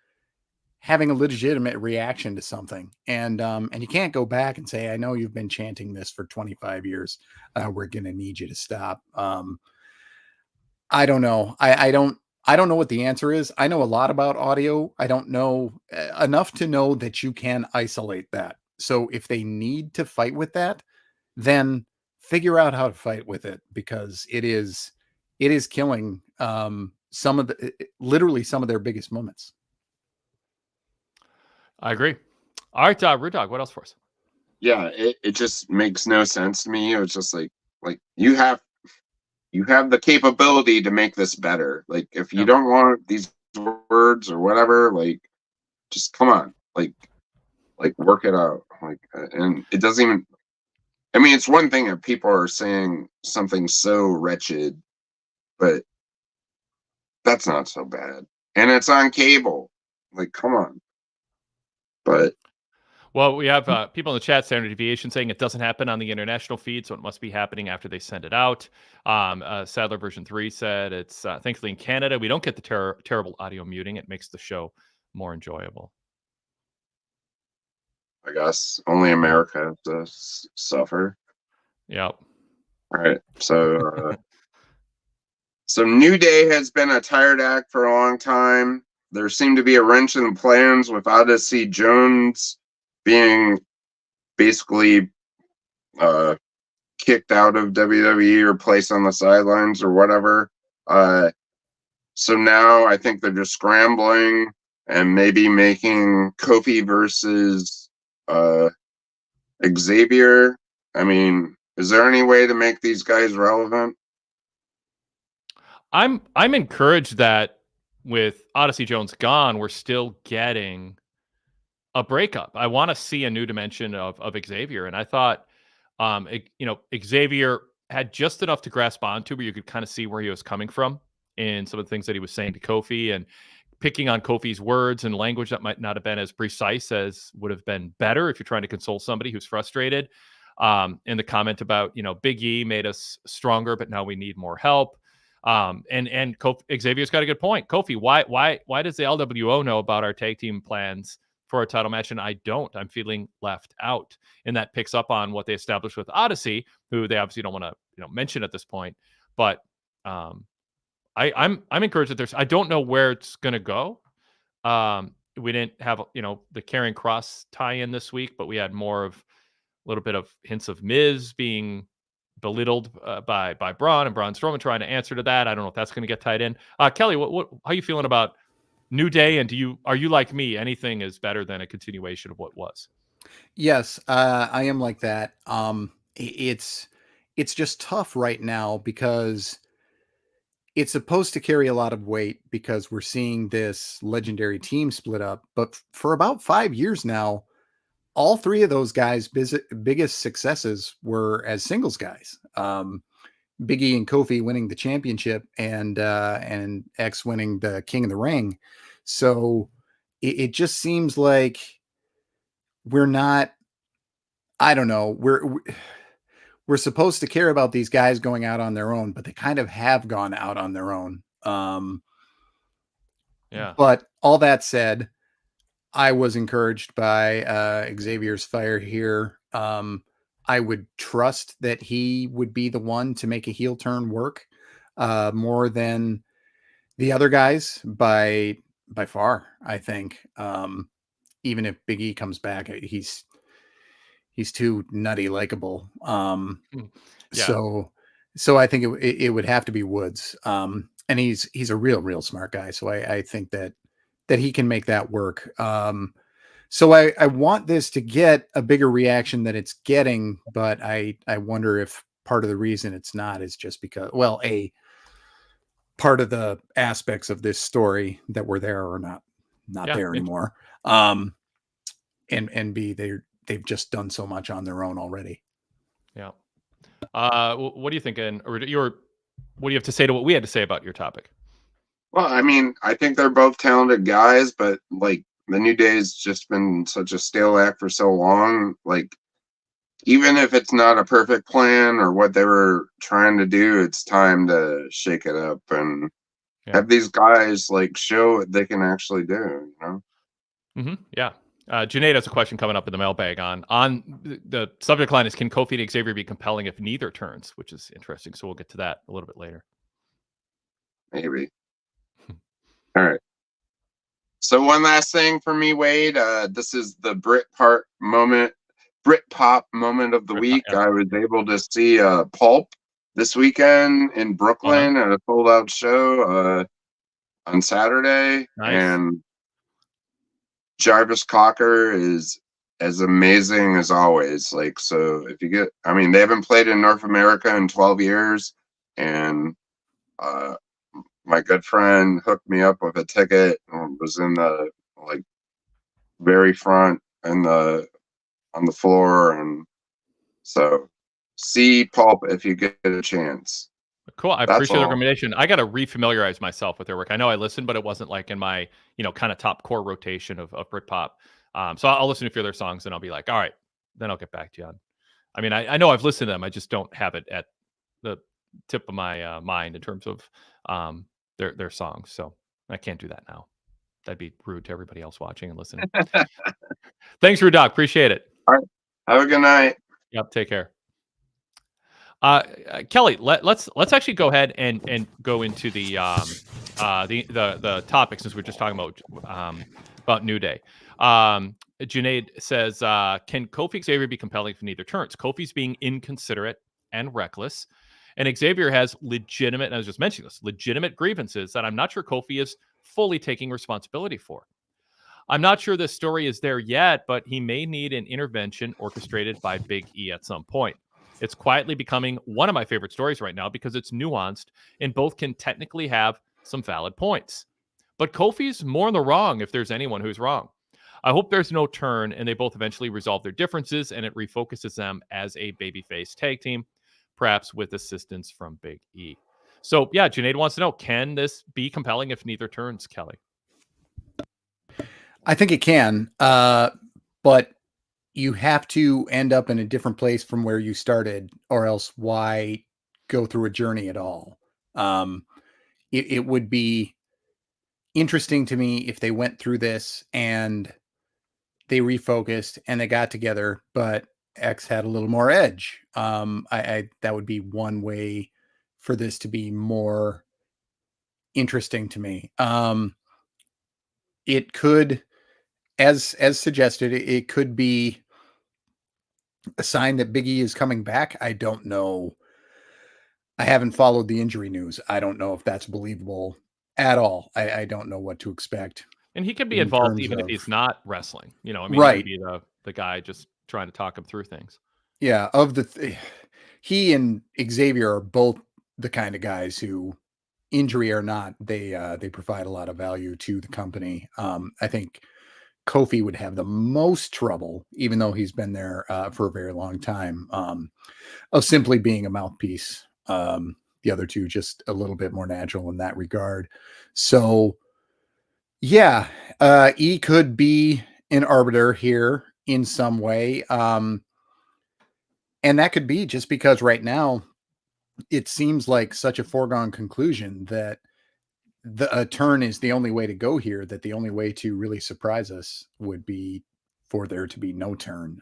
having a legitimate reaction to something? And you can't go back and say, I know you've been chanting this for 25 years. We're going to need you to stop. I don't know. I don't know what the answer is. I know a lot about audio. I don't know enough to know that you can isolate that. So if they need to fight with that, then figure out how to fight with it, because it is killing some of literally some of their biggest moments. I agree. All right, Rude Dog, what else for us? Yeah, it just makes no sense to me. It was just like you have the capability to make this better. Like, if you don't want these words or whatever, like, just come on, like work it out. Like, and it doesn't even. I mean, it's one thing if people are saying something so wretched, but that's not so bad, and it's on cable. Like, come on. But Well, we have people in the chat, Standard Deviation, saying it doesn't happen on the international feed, so it must be happening after they send it out. Sadler version 3 said it's thankfully in Canada we don't get the terrible audio muting. It makes the show more enjoyable. I guess only America has to suffer. Yep. All right, so so New Day has been a tired act for a long time. There seemed to be a wrench in the plans with Odyssey Jones being basically kicked out of WWE or placed on the sidelines or whatever. So now I think they're just scrambling and maybe making Kofi versus Xavier. I mean, is there any way to make these guys relevant? I'm encouraged that with Odyssey Jones gone, we're still getting a breakup. I want to see a new dimension of Xavier, and I thought, Xavier had just enough to grasp onto where you could kind of see where he was coming from in some of the things that he was saying to Kofi, and picking on Kofi's words and language that might not have been as precise as would have been better if you're trying to console somebody who's frustrated. In the comment about, Big E made us stronger, but now we need more help. And Xavier's got a good point. Kofi, why does the LWO know about our tag team plans for a title match and I don't? I'm feeling left out. And that picks up on what they established with Odyssey, who they obviously don't want to mention at this point. But I'm encouraged that I don't know where it's gonna go. We didn't have the Karrion Kross tie-in this week, but we had more of a little bit of hints of Miz being belittled by Braun, and Braun Strowman trying to answer to that. I don't know if that's going to get tied in. Kelly, what how are you feeling about New Day? And are you like me? Anything is better than a continuation of what was. Yes, I am like that. It's just tough right now because it's supposed to carry a lot of weight because we're seeing this legendary team split up. But for about 5 years now, all three of those guys' biggest successes were as singles guys. Big E and Kofi winning the championship, and X winning the King of the Ring. So it just seems like we're not. I don't know. We're supposed to care about these guys going out on their own, but they kind of have gone out on their own. Yeah. But all that said, I was encouraged by Xavier's fire here. I would trust that he would be the one to make a heel turn work more than the other guys by by far, I think. Even if Big E comes back, he's too nutty likable. Mm. Yeah. So I think it would have to be Woods. And he's a real smart guy. So I think that he can make that work. So I want this to get a bigger reaction than it's getting, but I wonder if part of the reason it's not is just because, well, part of the aspects of this story that were there are not Yeah. there anymore. And B, they've just done so much on their own already. Yeah. What do you think? Or what do you have to say to what we had to say about your topic? Well, I mean, I think they're both talented guys, but like the New Day's just been such a stale act for so long. Like, even if it's not a perfect plan or what they were trying to do, it's time to shake it up and have these guys like show what they can actually do, you know? Yeah. Junaid has a question coming up in the mailbag on the subject line is, can Kofi and Xavier be compelling if neither turns, which is interesting. So we'll get to that a little bit later. Maybe. All right. So one last thing for me, Wade. This is the Britpop moment of the week. Yeah. I was able to see Pulp this weekend in Brooklyn at a sold-out show on Saturday. Nice. And Jarvis Cocker is as amazing as always. Like, so if you get, I mean, they haven't played in North America in 12 years, and my good friend hooked me up with a ticket and was in the like very front and on the floor, and so see Pulp if you get a chance. Cool. I That's appreciate the all. recommendation. I got to refamiliarize myself with their work. I know I listened, but it wasn't like in my, kind of top core rotation of Britpop. So I'll listen to a few of their songs and I'll be like, all right, then I'll get back to you on. I mean, I know I've listened to them. I just don't have it at the tip of my mind in terms of their songs. So I can't do that now. That'd be rude to everybody else watching and listening. Thanks, Rude Doc. Appreciate it. All right. Have a good night. Yep. Take care. Kelly, let's actually go ahead and go into the topic, since we're just talking about New Day. Junaid says, can Kofi Xavier be compelling if neither turns? Kofi's being inconsiderate and reckless, and Xavier has legitimate, and I was just mentioning this, legitimate grievances that I'm not sure Kofi is fully taking responsibility for. I'm not sure this story is there yet, but he may need an intervention orchestrated by Big E at some point. It's quietly becoming one of my favorite stories right now because it's nuanced and both can technically have some valid points. But Kofi's more in the wrong if there's anyone who's wrong. I hope there's no turn and they both eventually resolve their differences and it refocuses them as a babyface tag team, perhaps with assistance from Big E. So, yeah, Junaid wants to know, can this be compelling if neither turns, Kelly? I think it can, but you have to end up in a different place from where you started, or else why go through a journey at all? It would be interesting to me if they went through this and they refocused and they got together, but X had a little more edge. That would be one way for this to be more interesting to me. It could, as suggested, it could be a sign that Big E is coming back. I don't know. I haven't followed the injury news. I don't know if that's believable at all. I don't know what to expect. And he could be involved even if he's not wrestling. I mean, right. He could be the guy just trying to talk him through things. Yeah. He and Xavier are both the kind of guys who, injury or not, they provide a lot of value to the company. I think Kofi would have the most trouble, even though he's been there for a very long time, of simply being a mouthpiece. The other two just a little bit more natural in that regard. So, yeah, E could be an arbiter here in some way. And that could be just because right now it seems like such a foregone conclusion that a turn is the only way to go here, that the only way to really surprise us would be for there to be no turn.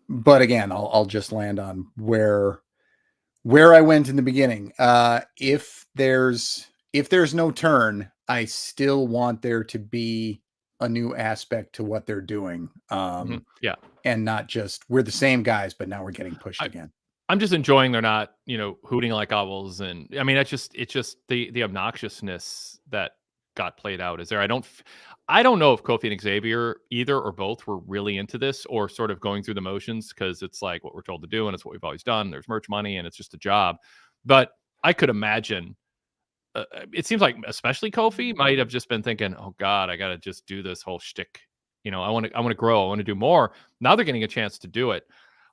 But again, I'll just land on where I went in the beginning. If there's if there's no turn, I still want there to be a new aspect to what they're doing. Yeah. And not just we're the same guys, but now we're getting pushed again. I'm just enjoying they're not, hooting like owls. And I mean, it's just the obnoxiousness that got played out is there. I don't know if Kofi and Xavier either or both were really into this or sort of going through the motions because it's like what we're told to do and it's what we've always done. There's merch money and it's just a job. But I could imagine it seems like especially Kofi might have just been thinking, "Oh God, I got to just do this whole shtick. I want to grow. I want to do more." Now they're getting a chance to do it.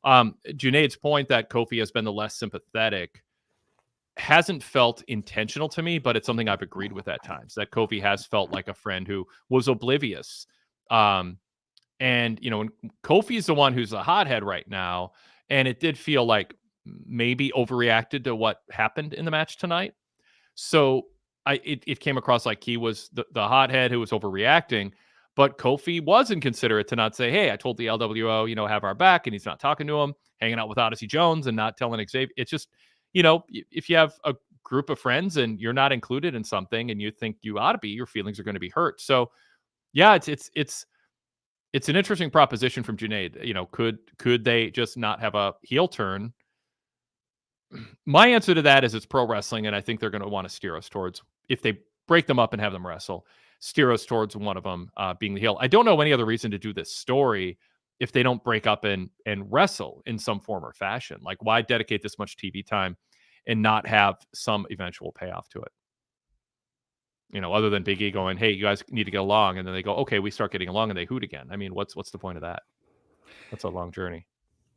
Junaid's point that Kofi has been the less sympathetic hasn't felt intentional to me, but it's something I've agreed with at times. That Kofi has felt like a friend who was oblivious. And when Kofi's the one who's a hothead right now, and it did feel like maybe overreacted to what happened in the match tonight. So it came across like he was the hothead who was overreacting, but Kofi was inconsiderate to not say, "Hey, I told the LWO, have our back," and he's not talking to him, hanging out with Odyssey Jones and not telling Xavier. It's just, if you have a group of friends and you're not included in something and you think you ought to be, your feelings are going to be hurt. So yeah, it's an interesting proposition from Junaid. Could they just not have a heel turn? My answer to that is it's pro wrestling, and I think they're going to want to steer us towards, if they break them up and have them wrestle, steer us towards one of them being the heel. I don't know any other reason to do this story if they don't break up and wrestle in some form or fashion. Like, why dedicate this much TV time and not have some eventual payoff to it? Other than Big E going, "Hey, you guys need to get along," and then they go, "Okay, we start getting along," and they hoot again. I mean, what's the point of that? That's a long journey.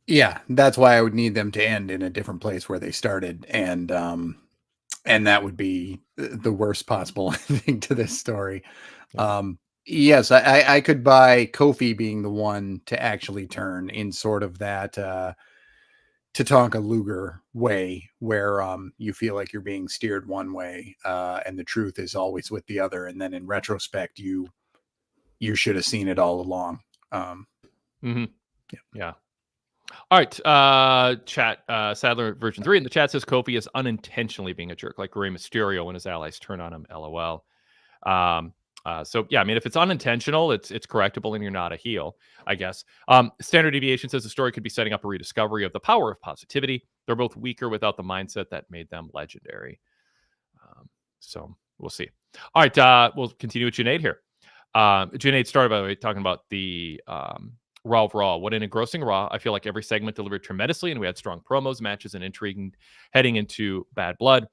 Yeah, that's why I would need them to end in a different place where they started, and that would be the worst possible ending to this story. Yeah. Yes, I could buy Kofi being the one to actually turn in sort of that Tatanka Luger way, where you feel like you're being steered one way, and the truth is always with the other, and then in retrospect, you should have seen it all along. Yeah. All right, chat, Sadler version 3 in the chat says Kofi is unintentionally being a jerk, like Rey Mysterio when his allies turn on him, LOL. So yeah, I mean, if it's unintentional, it's correctable and you're not a heel, I guess. Standard Deviation says the story could be setting up a rediscovery of the power of positivity. They're both weaker without the mindset that made them legendary. So we'll see. All right, we'll continue with Junaid here. Junaid started, by the way, talking about the Raw of Raw. What an engrossing Raw. I feel like every segment delivered tremendously, and we had strong promos, matches, and intrigue heading into Bad Blood.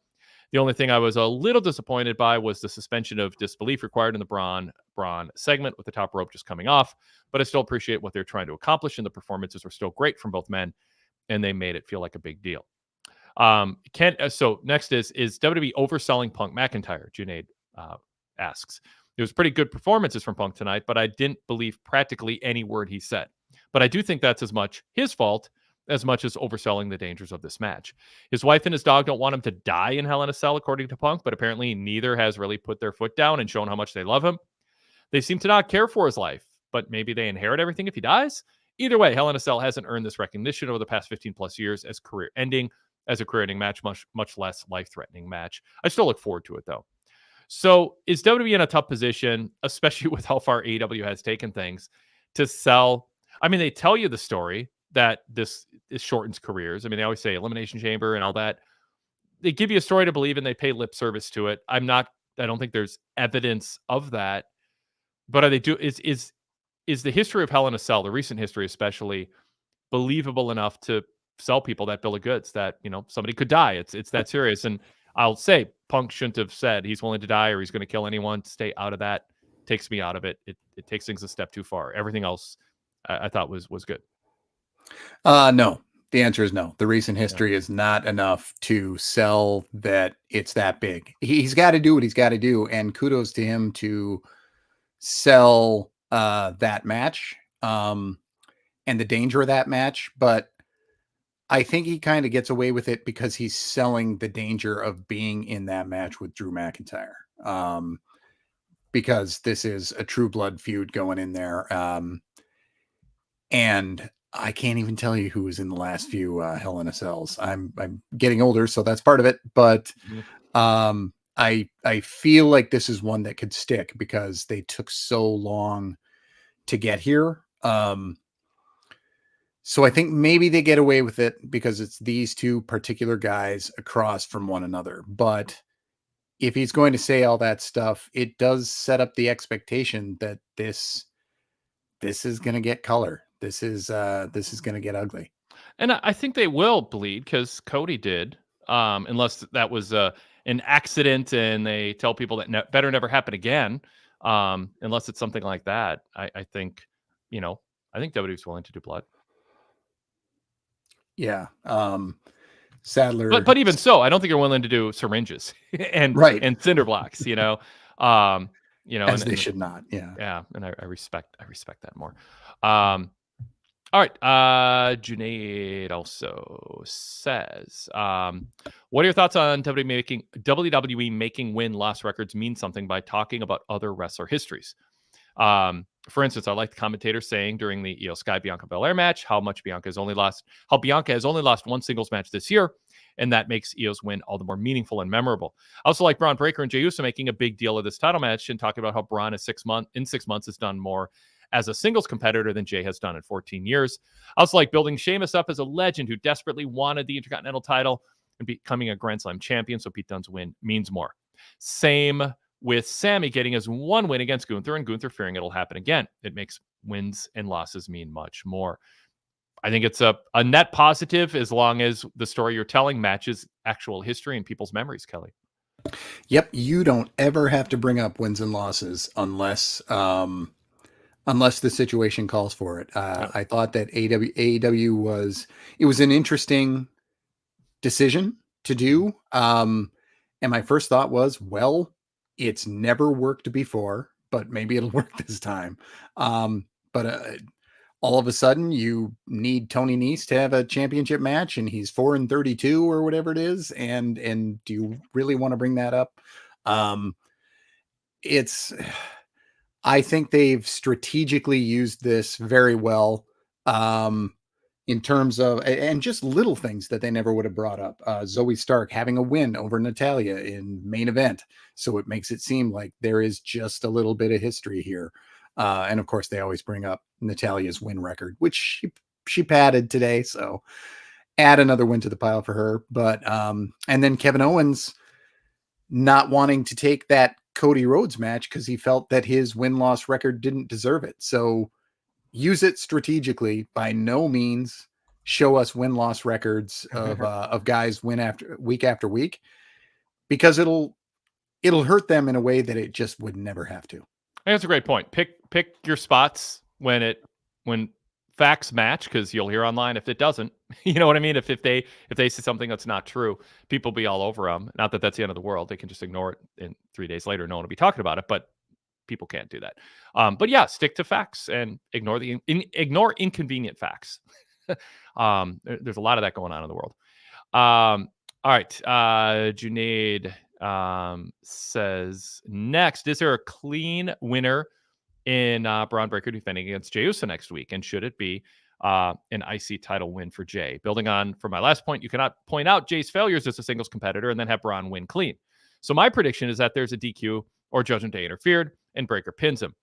The only thing I was a little disappointed by was the suspension of disbelief required in the Braun segment with the top rope just coming off, but I still appreciate what they're trying to accomplish, and the performances were still great from both men, and they made it feel like a big deal. So next is WWE overselling Punk McIntyre? Junaid asks. There was pretty good performances from Punk tonight, but I didn't believe practically any word he said. But I do think that's as much his fault as much as overselling the dangers of this match. His wife and his dog don't want him to die in Hell in a Cell, according to Punk, but apparently neither has really put their foot down and shown how much they love him. They seem to not care for his life, but maybe they inherit everything if he dies. Either way, Hell in a Cell hasn't earned this recognition over the past 15 plus years as a career-ending match, much less life-threatening match. I still look forward to it, though. So is WWE in a tough position, especially with how far AEW has taken things, to sell? I mean, they tell you the story that this shortens careers. I mean, they always say Elimination Chamber and all that. They give you a story to believe and they pay lip service to it. I don't think there's evidence of that. But are they is the history of Hell in a Cell, the recent history especially, believable enough to sell people that bill of goods that, somebody could die? It's that serious. And I'll say Punk shouldn't have said he's willing to die or he's going to kill anyone. Stay out of that. Takes me out of it. It takes things a step too far. Everything else I thought was good. No, the answer is no. The recent history is not enough to sell that it's that big. He's got to do what he's got to do. And kudos to him to sell that match and the danger of that match. But I think he kind of gets away with it because he's selling the danger of being in that match with Drew McIntyre. Because this is a true blood feud going in there. And I can't even tell you who was in the last few Hell in a Cells. I'm getting older, so that's part of it. But I feel like this is one that could stick because they took so long to get here. So I think maybe they get away with it because it's these two particular guys across from one another. But if he's going to say all that stuff, it does set up the expectation that this is going to get color. This is going to get ugly. And I think they will bleed because Cody did, unless that was an accident and they tell people that better never happen again. Unless it's something like that, I think, I think WWE's willing to do blood. Yeah. Sadler. But even so, I don't think they're willing to do syringes and cinder blocks, as they should not. Yeah. Yeah. And I respect that more. All right. Junaid also says, what are your thoughts on WWE making win-loss records mean something by talking about other wrestler histories? For instance, I like the commentator saying during the Io Sky Bianca Belair match how Bianca has only lost one singles match this year, and that makes Io's win all the more meaningful and memorable. I also like Braun Breaker and Jey Uso making a big deal of this title match and talking about how Braun in 6 months has done more as a singles competitor than Jey has done in 14 years. I also like building Sheamus up as a legend who desperately wanted the Intercontinental title and becoming a Grand Slam champion, so Pete Dunne's win means more. Same with Sammy getting his one win against Gunther and Gunther fearing it'll happen again. It makes wins and losses mean much more. I think it's a net positive as long as the story you're telling matches actual history and people's memories, Kelly. Yep. You don't ever have to bring up wins and losses unless the situation calls for it. I thought that AEW was an interesting decision to do. And my first thought was, well, it's never worked before, but maybe it'll work this time. But all of a sudden you need Tony Nese to have a championship match and he's 4-32 or whatever it is. And do you really want to bring that up? I think they've strategically used this very well in terms of, and just little things that they never would have brought up. Zoe Stark having a win over Natalya in main event. So it makes it seem like there is just a little bit of history here. And of course, they always bring up Natalya's win record, which she padded today. So add another win to the pile for her. But, and then Kevin Owens not wanting to take that Cody Rhodes match because he felt that his win-loss record didn't deserve it. So use it strategically. By no means show us win-loss records of guys win week after week, because it'll hurt them in a way that it just would never have to. I think that's a great point. Pick your spots when facts match, because you'll hear online if it doesn't. You know what I mean? If they say something that's not true, people be all over them. Not that that's the end of the world. They can just ignore it, and 3 days later, no one will be talking about it. But people can't do that. But yeah, stick to facts and ignore inconvenient facts. There's a lot of that going on in the world. All right. Junaid says, next, is there a clean winner in Braun Breaker defending against Jey Uso next week? And should it be an IC title win for Jey? Building on from my last point, you cannot point out Jey's failures as a singles competitor and then have Braun win clean. So my prediction is that there's a DQ or Judgment Day interfered and Breaker pins him.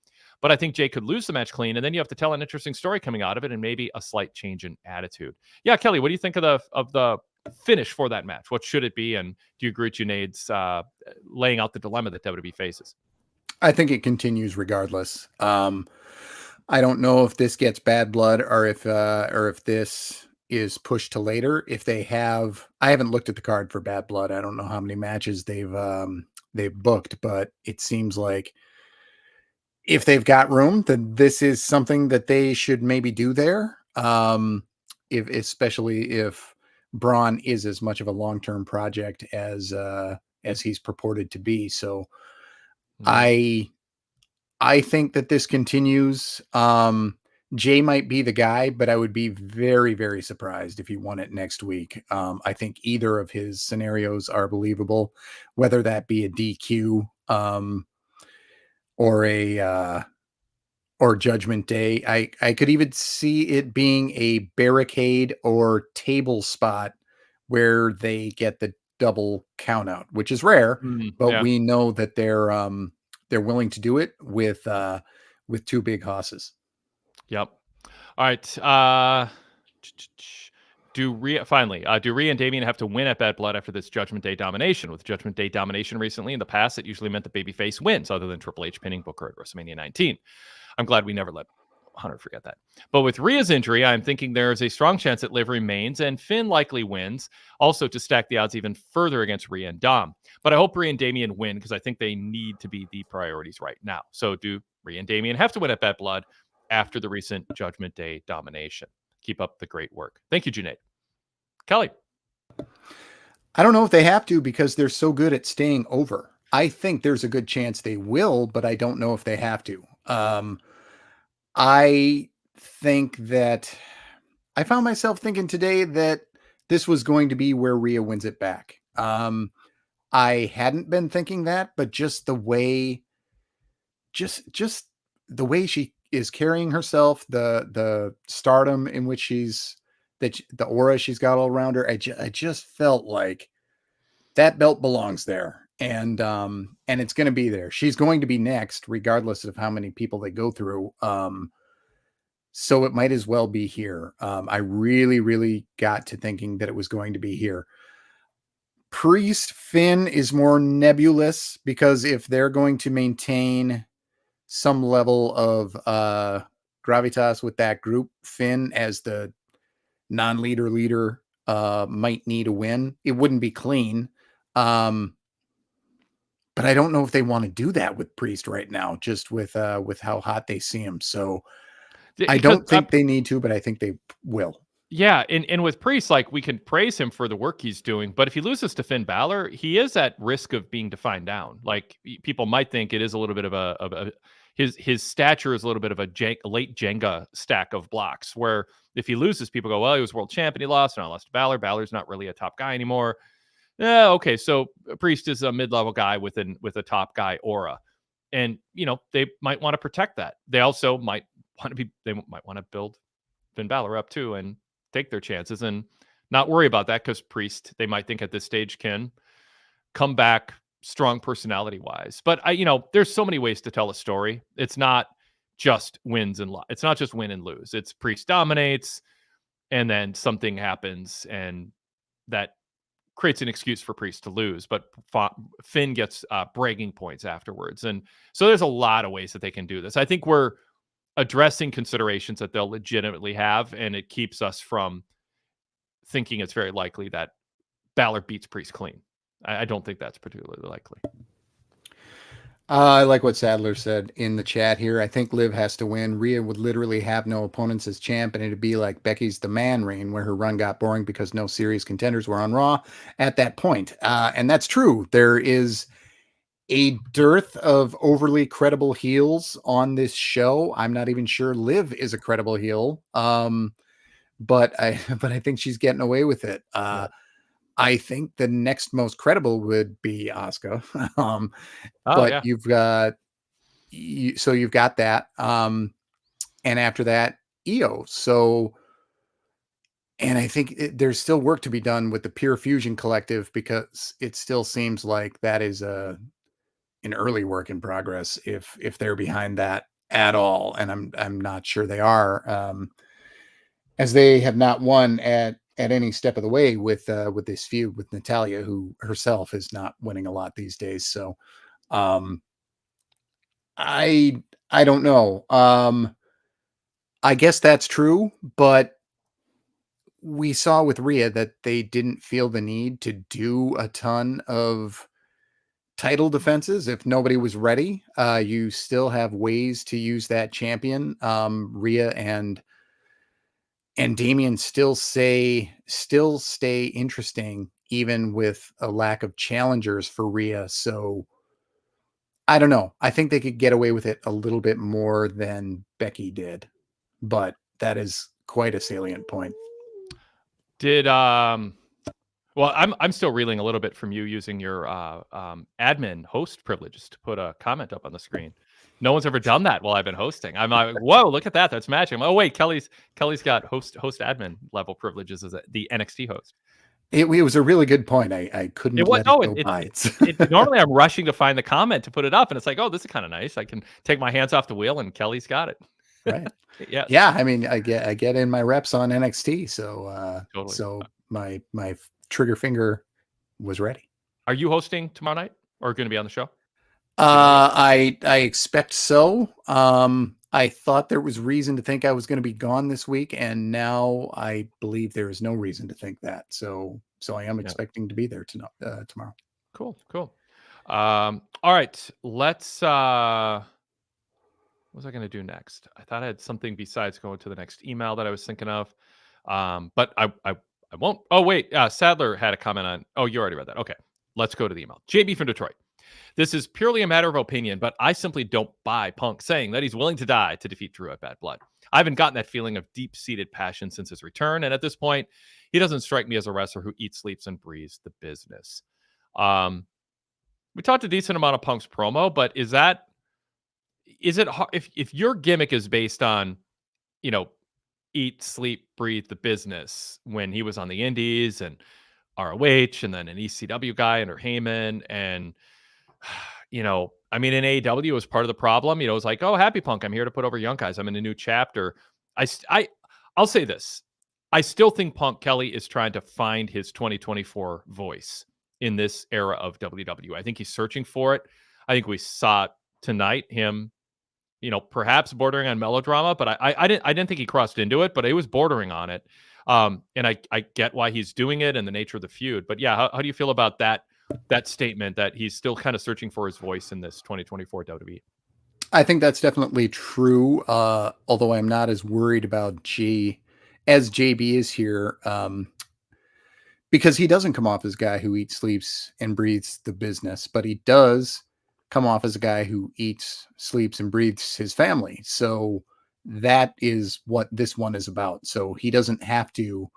But I think Jey could lose the match clean, and then you have to tell an interesting story coming out of it and maybe a slight change in attitude. Yeah, Kelly, what do you think of the finish for that match? What should it be? And do you agree with Junaid's laying out the dilemma that WWE faces? I think it continues regardless. I don't know if this gets bad blood or if this is pushed to later. I haven't looked at the card for bad blood. I don't know how many matches they've booked, but it seems like if they've got room, then this is something that they should maybe do there. Especially if Braun is as much of a long-term project as he's purported to be. So I think that this continues. Jey might be the guy, but I would be very, very surprised if he won it next week. I think either of his scenarios are believable, whether that be a DQ or Judgment Day. I could even see it being a barricade or table spot where they get the double count out, which is rare, but Yeah. we know that they're willing to do it with two big hosses. Yep. All right. Do Rhea and Damian have to win at Bad Blood after this Judgment Day domination? With Judgment Day domination recently in the past, it usually meant the babyface wins, other than Triple H pinning Booker at WrestleMania 19. I'm glad we never let Hunter forget that. But with Rhea's injury, I'm thinking there is a strong chance that Liv remains and Finn likely wins, also to stack the odds even further against Rhea and Dom. But I hope Rhea and Damian win because I think they need to be the priorities right now. So do Rhea and Damian have to win at Bad Blood after the recent Judgment Day domination? Keep up the great work. Thank you, Junaid. Kelly. I don't know if they have to because they're so good at staying over. I think there's a good chance they will, but I don't know if they have to. I think that I found myself thinking today that this was going to be where Rhea wins it back. I hadn't been thinking that, but just the way she is carrying herself, the stardom in which the aura she's got all around her, I just felt like that belt belongs there. And it's going to be there. She's going to be next, regardless of how many people they go through. So it might as well be here. I really, really got to thinking that it was going to be here. Priest Finn is more nebulous because if they're going to maintain some level of gravitas with that group, Finn as the non-leader might need a win. It wouldn't be clean. But I don't know if they want to do that with Priest right now, just with how hot they see him. So I don't think they need to, but I think they will. Yeah, and with Priest, like, we can praise him for the work he's doing, but if he loses to Finn Balor, he is at risk of being defined down. Like, people might think it is a little bit of his stature is a little bit of a late Jenga stack of blocks, where if he loses, people go, well, he was world champ and he lost, and I lost to Balor. Balor's not really a top guy anymore. Okay, so Priest is a mid-level guy with a top guy aura, and they might want to protect that. They also might want to build Finn Balor up too and take their chances and not worry about that, because Priest, they might think at this stage, can come back strong personality wise. But there's so many ways to tell a story. It's not just wins and it's not just win and lose. It's Priest dominates and then something happens and that creates an excuse for Priest to lose, but Finn gets bragging points afterwards. And so there's a lot of ways that they can do this. I think we're addressing considerations that they'll legitimately have, and it keeps us from thinking it's very likely that Balor beats Priest clean. I don't think that's particularly likely. I like what Sadler said in the chat here. I think Liv has to win. Rhea would literally have no opponents as champ, and it'd be like Becky's The Man reign, where her run got boring because no serious contenders were on Raw at that point. And that's true. There is a dearth of overly credible heels on this show. I'm not even sure Liv is a credible heel. But I think she's getting away with it. I think the next most credible would be Asuka. You've got that. And after that, Io. So, and I think there's still work to be done with the Pure Fusion Collective, because it still seems like that is an early work in progress if they're behind that at all. And I'm not sure they are, as they have not won at any step of the way with this feud with Natalya, who herself is not winning a lot these days. So I don't know. I guess that's true, but we saw with Rhea that they didn't feel the need to do a ton of title defenses if nobody was ready. You still have ways to use that champion. Rhea and Damian still stay interesting, even with a lack of challengers for Rhea. So I don't know. I think they could get away with it a little bit more than Becky did, but that is quite a salient point. Well, I'm still reeling a little bit from you using your admin host privileges to put a comment up on the screen. No one's ever done that while I've been hosting. I'm like, whoa, look at that. That's magic. Oh, wait, Kelly's got host admin level privileges as the NXT host. It was a really good point. I couldn't let it go by. Normally I'm rushing to find the comment to put it up, and it's like, oh, this is kind of nice. I can take my hands off the wheel, and Kelly's got it. Right. Yes. Yeah. I mean, I get in my reps on NXT, so Totally. so my trigger finger was ready. Are you hosting tomorrow night or going to be on the show? I expect so. I thought there was reason to think I was going to be gone this week, and now I believe there is no reason to think that. So I am expecting to be there tomorrow. Cool. All right, let's. What was I going to do next? I thought I had something besides going to the next email that I was thinking of, but I won't. Oh wait, Sadler had a comment on. Oh, you already read that. Okay, let's go to the email. JB from Detroit. This is purely a matter of opinion, but I simply don't buy Punk saying that he's willing to die to defeat Drew at Bad Blood. I haven't gotten that feeling of deep-seated passion since his return, and at this point, he doesn't strike me as a wrestler who eats, sleeps, and breathes the business. We talked a decent amount of Punk's promo, but is it if your gimmick is based on, eat, sleep, breathe the business when he was on the Indies and ROH and then an ECW guy under Heyman and I mean, in AEW was part of the problem. It was like, oh, Happy Punk, I'm here to put over young guys. I'm in a new chapter. I'll say this. I still think Punk Kelly is trying to find his 2024 voice in this era of WWE. I think he's searching for it. I think we saw tonight him, perhaps bordering on melodrama, but I didn't think he crossed into it, but he was bordering on it. And I get why he's doing it and the nature of the feud. But yeah, how do you feel about that statement that he's still kind of searching for his voice in this 2024 WWE? I think that's definitely true. Although I'm not as worried about as JB is here, because he doesn't come off as a guy who eats, sleeps, and breathes the business, but he does come off as a guy who eats, sleeps, and breathes his family. So that is what this one is about. So he doesn't have to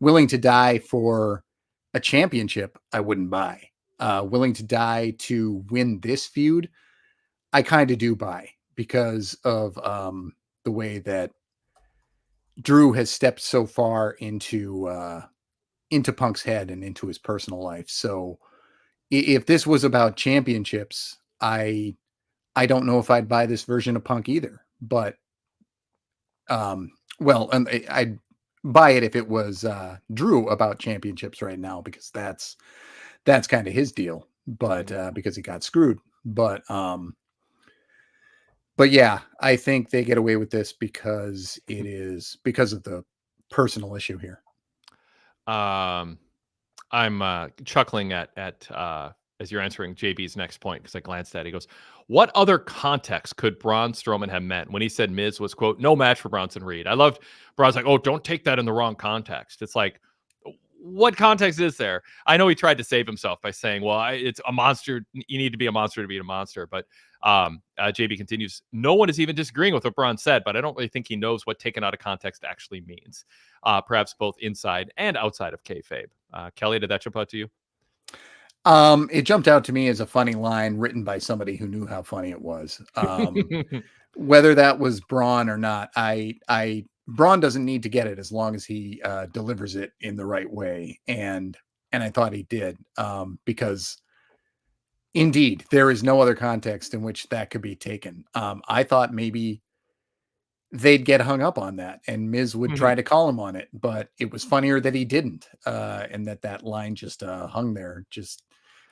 willing to die for a championship. I wouldn't buy. Willing to die to win this feud, I kind of do buy because of the way that Drew has stepped so far into Punk's head and into his personal life. So if this was about championships, I don't know if I'd buy this version of Punk either. But I'd buy it if it was Drew about championships right now, because that's kind of his deal, but because he got screwed. But yeah, I think they get away with this because because of the personal issue here. I'm chuckling at as you're answering JB's next point, because I glanced at it. He goes, what other context could Braun Strowman have meant when he said Miz was, quote, no match for Bronson Reed? I loved Braun's like, oh, don't take that in the wrong context. It's like, what context is there? I know he tried to save himself by saying, well, it's a monster. You need to be a monster to beat a monster. But JB continues, no one is even disagreeing with what Braun said, but I don't really think he knows what taken out of context actually means. Perhaps both inside and outside of kayfabe. Kelly, did that jump out to you? It jumped out to me as a funny line written by somebody who knew how funny it was. Whether that was Braun or not, Braun doesn't need to get it as long as he delivers it in the right way. And I thought he did, because indeed, there is no other context in which that could be taken. I thought maybe they'd get hung up on that and Miz would try to call him on it, but it was funnier that he didn't. And that line just hung there, just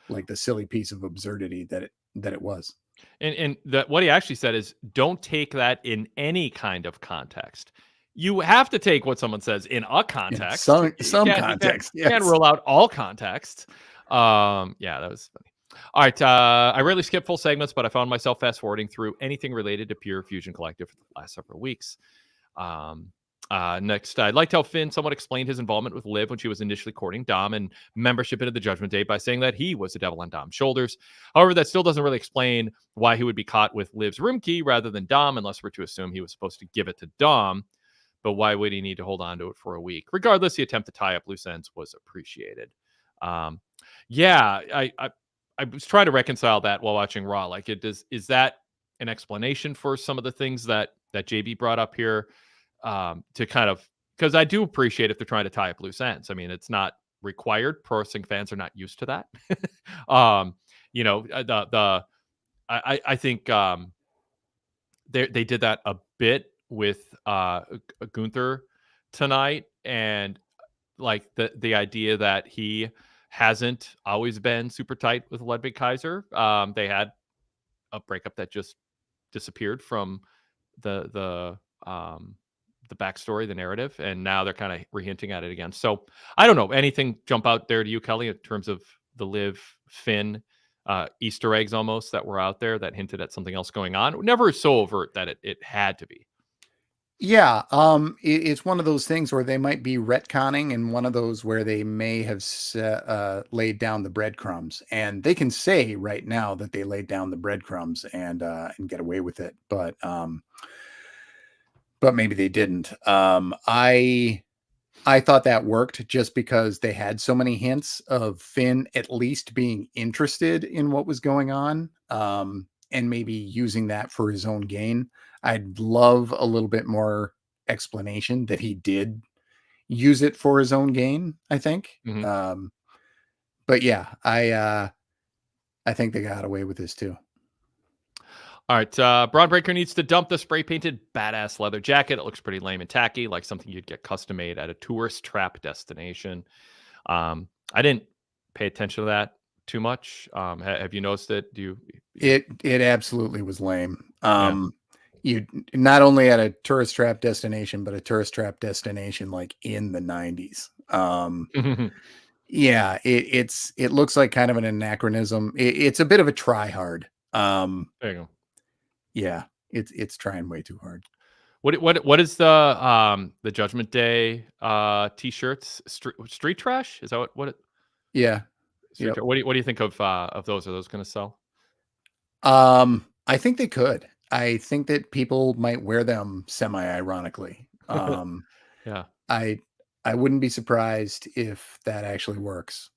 like the silly piece of absurdity that it was. And that what he actually said is, don't take that in any kind of context. You have to take what someone says in a context. Some context. You can't rule out all context. Yeah, that was funny. All right. I rarely skip full segments, but I found myself fast forwarding through anything related to Pure Fusion Collective for the last several weeks. Next, I liked how Finn somewhat explained his involvement with Liv when she was initially courting Dom and membership into the Judgment Day by saying that he was the devil on Dom's shoulders. However, that still doesn't really explain why he would be caught with Liv's room key rather than Dom, unless we're to assume he was supposed to give it to Dom. But why would he need to hold on to it for a week? Regardless, the attempt to tie up loose ends was appreciated. Yeah, I was trying to reconcile that while watching Raw. Like, is that an explanation for some of the things that JB brought up here? To kind of, because I do appreciate if they're trying to tie up loose ends. I mean, it's not required. Pro wrestling fans are not used to that. I think they did that a bit with Gunther tonight, and like the idea that he hasn't always been super tight with Ludwig Kaiser. They had a breakup that just disappeared from the backstory, the narrative, and now they're kind of rehinting at it again. So I don't know. Anything jump out there to you, Kelly, in terms of the Liv Finn Easter eggs almost that were out there that hinted at something else going on? Never so overt that it had to be. Yeah, it's one of those things where they might be retconning, and one of those where they may have laid down the breadcrumbs, and they can say right now that they laid down the breadcrumbs and get away with it, but maybe they didn't. I thought that worked just because they had so many hints of Finn at least being interested in what was going on, and maybe using that for his own gain. I'd love a little bit more explanation that he did use it for his own gain, I think. Mm-hmm. But yeah, I think they got away with this too. All right. Braun Breaker needs to dump the spray painted badass leather jacket. It looks pretty lame and tacky, like something you'd get custom made at a tourist trap destination. I didn't pay attention to that too much. Have you noticed it? It absolutely was lame. Yeah. You not only at a tourist trap destination, but a tourist trap destination like in the 90s. Yeah, it looks like kind of an anachronism. It's a bit of a try hard. There you go. Yeah, it's trying way too hard. What is the Judgment Day t-shirts? Street trash? Is that what it? Yeah. Yep. What do you think of those? Are those going to sell? I think they could. I think that people might wear them semi-ironically. Yeah. I wouldn't be surprised if that actually works.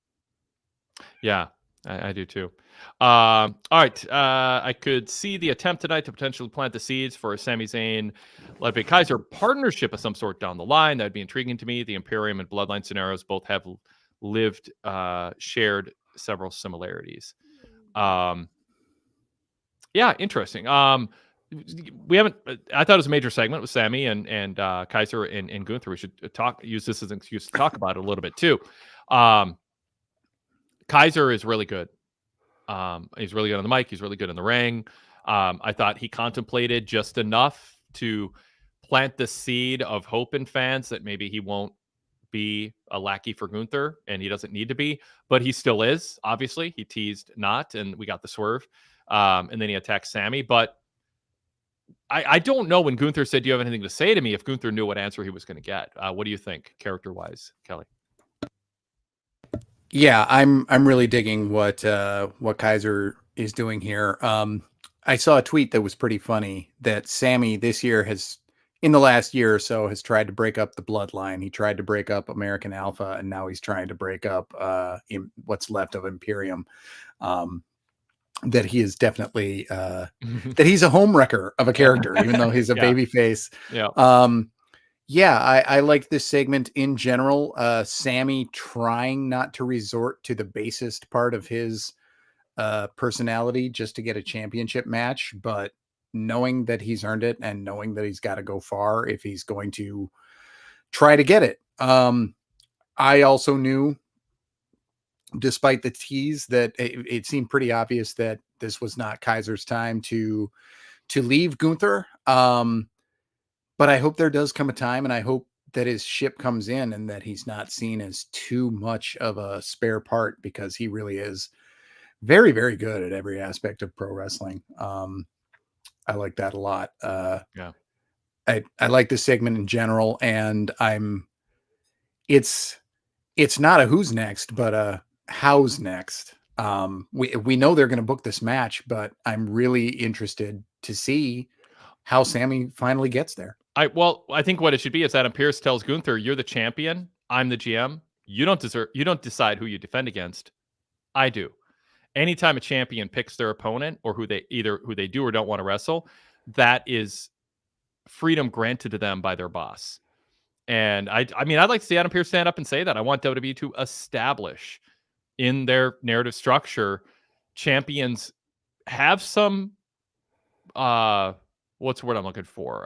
Yeah, I do too. All right. I could see the attempt tonight to potentially plant the seeds for a Sami Zayn, Ludwig Kaiser partnership of some sort down the line. That'd be intriguing to me. The Imperium and Bloodline scenarios both have shared several similarities. Yeah, interesting. We haven't. I thought it was a major segment with Sami and Kaiser and Gunther. We should use this as an excuse to talk about it a little bit too. Kaiser is really good. He's really good on the mic. He's really good in the ring. I thought he contemplated just enough to plant the seed of hope in fans that maybe he won't be a lackey for Gunther, and he doesn't need to be, but he still is. Obviously, he teased not, and we got the swerve, and then he attacked Sami. But I don't know when Gunther said, "Do you have anything to say to me?" If Gunther knew what answer he was going to get. What do you think, character-wise, Kelly? Yeah, I'm really digging what Kaiser is doing here. I saw a tweet that was pretty funny that Sami this year in the last year or so, has tried to break up the bloodline. He tried to break up American Alpha, and now he's trying to break up what's left of Imperium. That he is definitely that he's a homewrecker of a character, even though he's a baby face. Yeah. I like this segment in general. Sami trying not to resort to the basest part of his personality just to get a championship match, but knowing that he's earned it and knowing that he's got to go far if he's going to try to get it. I also knew, despite the tease, that it seemed pretty obvious that this was not Kaiser's time to leave Gunther. But I hope there does come a time, and I hope that his ship comes in and that he's not seen as too much of a spare part, because he really is very, very good at every aspect of pro wrestling. I like that a lot. Yeah. I like this segment in general, and it's not a who's next, but a how's next. We know they're going to book this match, but I'm really interested to see how Sami finally gets there. I think what it should be is Adam Pearce tells Gunther, "You're the champion. I'm the GM. You don't decide who you defend against. I do." Anytime a champion picks their opponent or who they do or don't want to wrestle, that is freedom granted to them by their boss. And I mean, I'd like to see Adam Pearce stand up and say that. I want WWE to establish in their narrative structure, champions have some what's the word I'm looking for?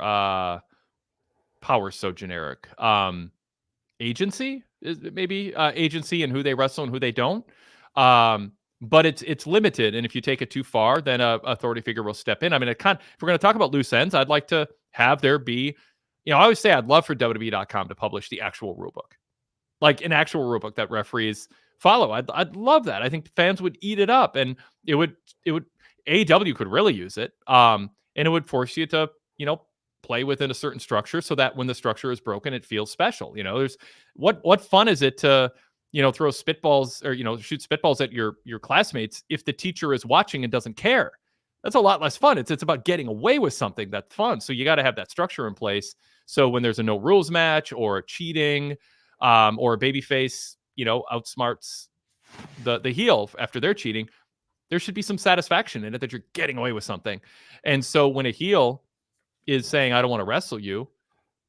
Power's so generic. Agency is maybe agency and who they wrestle and who they don't. But it's limited, and if you take it too far, then a authority figure will step in. I mean, if we're going to talk about loose ends, I'd like to have there be, I always say I'd love for WWE.com to publish the actual rule book, like an actual rule book that referees follow. I'd love that. I think fans would eat it up, and it would AEW could really use it, and it would force you to play within a certain structure so that when the structure is broken, it feels special. There's what fun is it to throw spitballs or shoot spitballs at your classmates if the teacher is watching and doesn't care? That's a lot less fun. It's about getting away with something that's fun. So you got to have that structure in place. So when there's a no rules match or cheating, or a babyface outsmarts the heel after they're cheating, there should be some satisfaction in it that you're getting away with something. And so when a heel is saying, I don't want to wrestle you,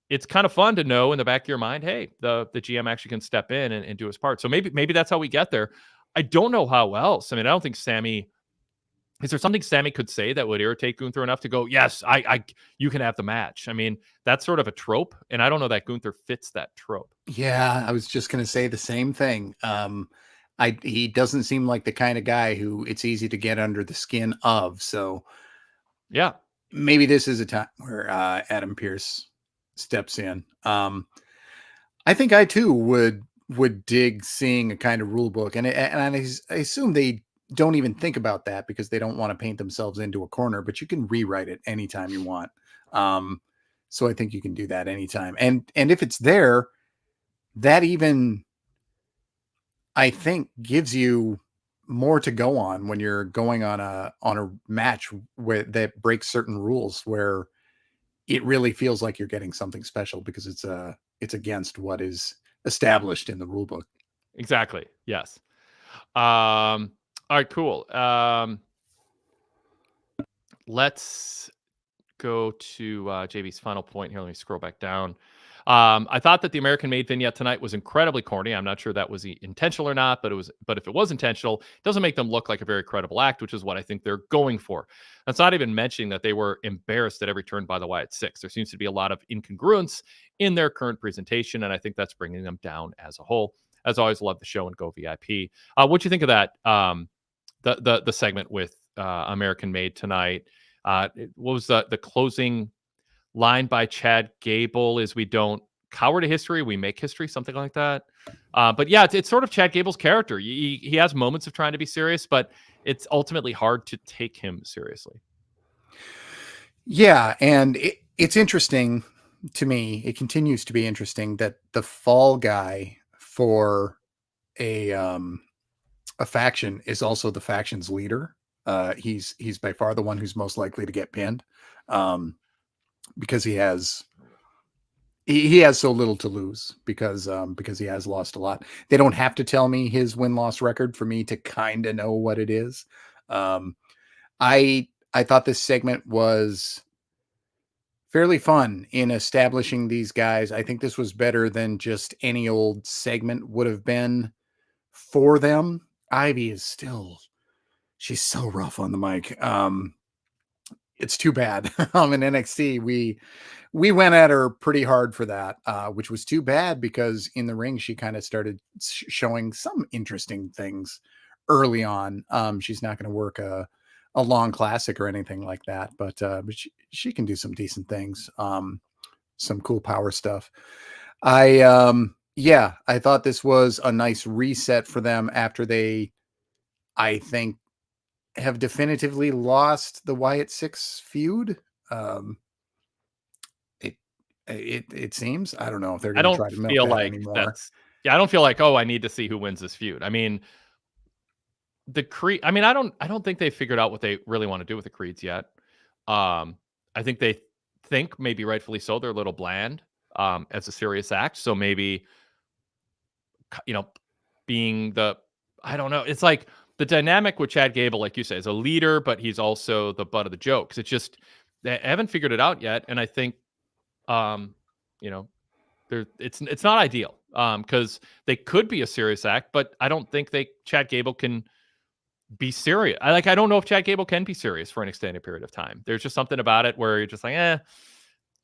it's kind of fun to know in the back of your mind, hey, the GM actually can step in and do his part. So maybe that's how we get there. I don't know how else. I mean, I don't think is there something Sammy could say that would irritate Gunther enough to go, yes, you can have the match? I mean, that's sort of a trope, and I don't know that Gunther fits that trope. Yeah, I was just going to say the same thing. He doesn't seem like the kind of guy who it's easy to get under the skin of. So yeah, maybe this is a time where Adam Pearce steps in. I think I too would dig seeing a kind of rule book, and I assume they don't even think about that because they don't want to paint themselves into a corner. But you can rewrite it anytime you want. So I think you can do that anytime, and if it's there, that even I think gives you more to go on when you're going on a match that breaks certain rules, where it really feels like you're getting something special because it's against what is established in the rule book. Exactly. Yes. All right, cool. Let's go to JB's final point here. Let me scroll back down. I thought that the American Made vignette tonight was incredibly corny. I'm not sure that was intentional or not, but if it was intentional, it doesn't make them look like a very credible act, which is what I think they're going for. That's not even mentioning that they were embarrassed at every turn by the Wyatt Six. There seems to be a lot of incongruence in their current presentation, and I think that's bringing them down as a whole. As always, love the show and go VIP. What do you think of that? The segment with American Made tonight. What was the closing line by Chad Gable is, we don't cower to history, we make history, something like that. But yeah, it's sort of Chad Gable's character. He has moments of trying to be serious, but it's ultimately hard to take him seriously. Yeah, and it's interesting to me. It continues to be interesting that the fall guy for a faction is also the faction's leader. He's by far the one who's most likely to get pinned. Because he has so little to lose because he has lost a lot. They don't have to tell me his win-loss record for me to kind of know what it is. I thought this segment was fairly fun in establishing these guys. I think this was better than just any old segment would have been for them. Ivy is she's so rough on the mic. It's too bad. In NXT, we went at her pretty hard for that, which was too bad because in the ring she kind of started showing some interesting things early on. She's not going to work a long classic or anything like that, but she can do some decent things, some cool power stuff. I thought this was a nice reset for them after they, I think, have definitively lost the Wyatt Six feud. It seems. I don't know if they're going to try to milk that anymore. I don't feel like, oh, I need to see who wins this feud. I mean, I don't think they figured out what they really want to do with the Creeds yet. I think they think, maybe rightfully so, they're a little bland as a serious act. So maybe, being I don't know. It's like the dynamic with Chad Gable, like you say, is a leader, but he's also the butt of the jokes. It's just, they haven't figured it out yet. And I think, they're it's not ideal because they could be a serious act, but I don't think Chad Gable can be serious. I don't know if Chad Gable can be serious for an extended period of time. There's just something about it where you're just like,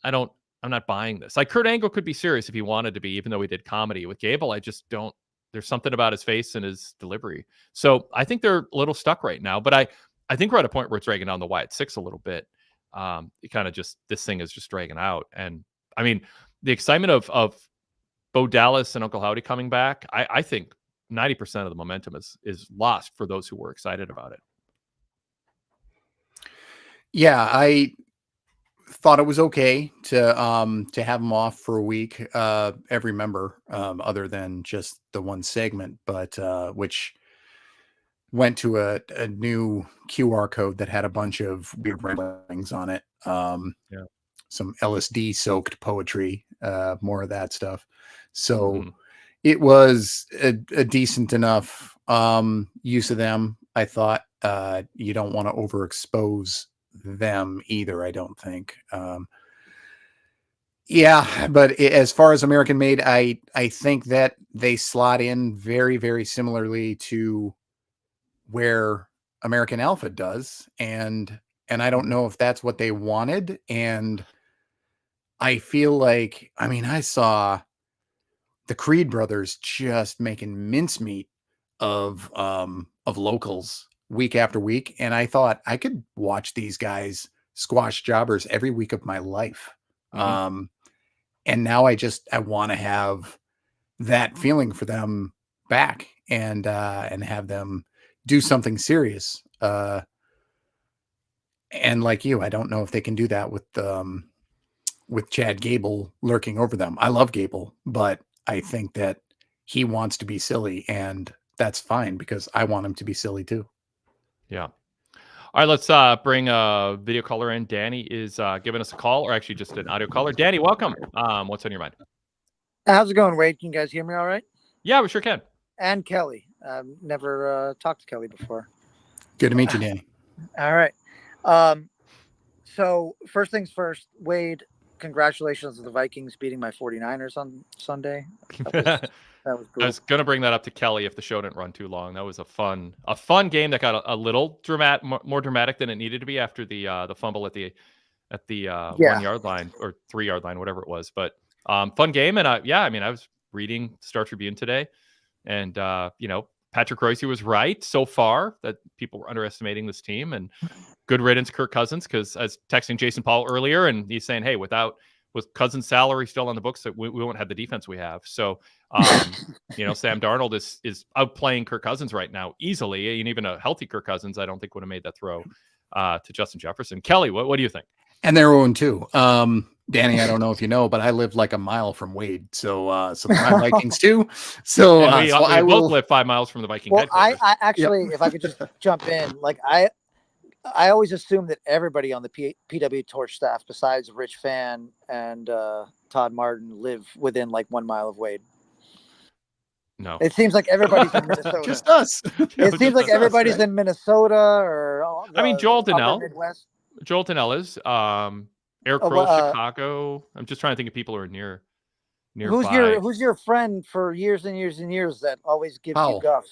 I'm not buying this. Like Kurt Angle could be serious if he wanted to be, even though he did comedy. With Gable, I just don't. There's something about his face and his delivery. So I think they're a little stuck right now. But I think we're at a point where it's dragging down the Wyatt Six a little bit. It kind of just, this thing is just dragging out. And I mean, the excitement of Bo Dallas and Uncle Howdy coming back, I think 90% of the momentum is lost for those who were excited about it. Yeah, I thought it was okay to have them off for a week, every member, other than just the one segment, but which went to a new QR code that had a bunch of weird ramblings on it. Some LSD soaked poetry, more of that stuff. So it was a decent enough use of them. I thought you don't want to overexpose them either, I don't think. But as far as American Made, I think that they slot in very, very similarly to where American Alpha does, and I don't know if that's what they wanted. And I feel like, I mean, I saw the Creed brothers just making mincemeat of locals week after week, and I thought I could watch these guys squash jobbers every week of my life. And now I want to have that feeling for them back, and have them do something serious. And like you, I don't know if they can do that with Chad Gable lurking over them. I love Gable, but I think that he wants to be silly, and that's fine because I want him to be silly too. Yeah. All right, let's bring a video caller in. Danny is giving us a call, or actually just an audio caller. Danny, welcome. What's on your mind? How's it going, Wade? Can you guys hear me all right? Yeah, we sure can. And Kelly. I've never talked to Kelly before. Good to meet you, Danny. All right. So first things first, Wade, congratulations to the Vikings beating my 49ers on Sunday. That was cool. I was going to bring that up to Kelly if the show didn't run too long. That was a fun game that got a little more dramatic than it needed to be after the fumble at the 1 yard line or 3 yard line, whatever it was. But fun game. And I was reading Star Tribune today, and Patrick Royce was right so far that people were underestimating this team, and good riddance Kirk Cousins, because I was texting Jason Paul earlier and he's saying, hey, with Cousins' salary still on the books, that we won't have the defense we have. So, Sam Darnold is outplaying Kirk Cousins right now easily. And even a healthy Kirk Cousins, I don't think would have made that throw to Justin Jefferson. Kelly, what do you think? And they're 0-2. Danny, I don't know if you know, but I live like a mile from Wade, so my Vikings too. So, I both live 5 miles from the Viking headquarters. I actually, if I could just jump in, like I always assumed that everybody on the PWTorch staff, besides Rich Fan and Todd Martin, live within like 1 mile of Wade. No, it seems like everybody's in Minnesota. Just us. It seems like everybody's in Minnesota or. Joel Donnell. Joel Donnell is. Eric Crow, Chicago. I'm just trying to think of people who are nearby. Who's your friend for years and years and years that always gives you guff?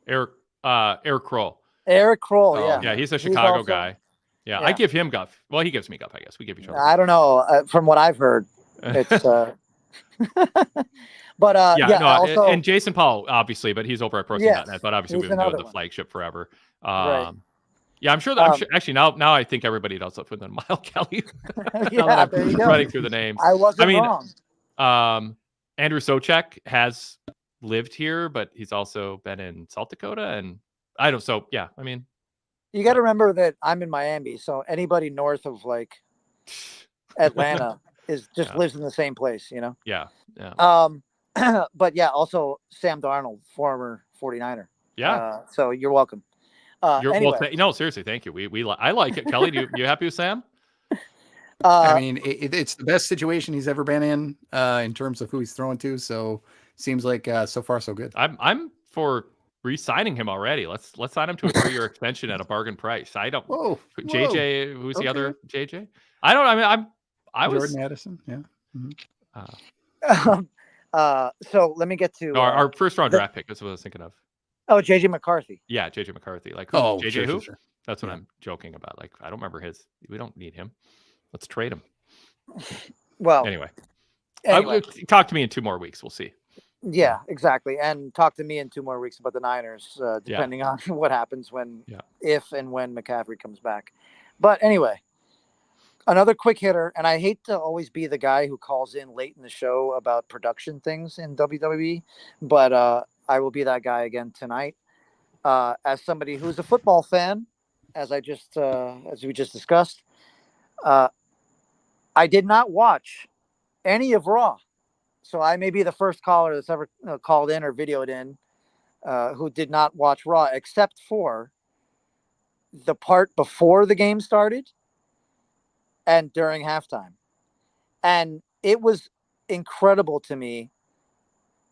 Eric Kroll. Eric Kroll, yeah. Yeah, he's a Chicago guy. Yeah, I give him guff. Well, he gives me guff, I guess. We give each other. I don't know. From what I've heard, it's. But also, and Jason Paul, obviously, but he's over at ProTeam.net. But obviously, we've been doing the flagship forever. Right. Yeah, I'm sure that actually now I think everybody knows up within a mile, Kelly. Yeah, there you go. Running through the names. I wasn't wrong. Andrew Socek has lived here, but he's also been in South Dakota, and I don't. So yeah, I mean, you got to remember that I'm in Miami, so anybody north of like Atlanta lives in the same place, you know. Yeah. But yeah, also Sam Darnold, former 49er. Yeah. So you're welcome. Anyway. No, seriously, thank you. I like it. Kelly, you happy with Sam? I mean, it's the best situation he's ever been in terms of who he's throwing to. So seems like so far so good. I'm for re-signing him already. Let's sign him to a 3-year extension at a bargain price. I don't. Whoa. JJ, who's the other JJ? I don't. I mean, I was Jordan Addison. Yeah. Mm-hmm. So let me get to No, our first round the- draft pick. That's what I was thinking of. JJ McCarthy. Yeah, JJ McCarthy. Like who? Oh, JJ sure, who? sure, sure. That's what Yeah. I'm joking about. Like I don't remember his. We don't need him. Let's trade him. Well, Anyway, anyway, talk to me in 2 more weeks. We'll see. yeah, exactly. And talk to me in 2 more weeks about the Niners, depending on what happens if and when McCaffrey comes back. But anyway, another quick hitter, and I hate to always be the guy who calls in late in the show about production things in WWE, but I will be that guy again tonight. As somebody who's a football fan, as we just discussed, I did not watch any of Raw. So I may be the first caller that's ever called in or videoed in who did not watch Raw, except for the part before the game started and during halftime. And it was incredible to me.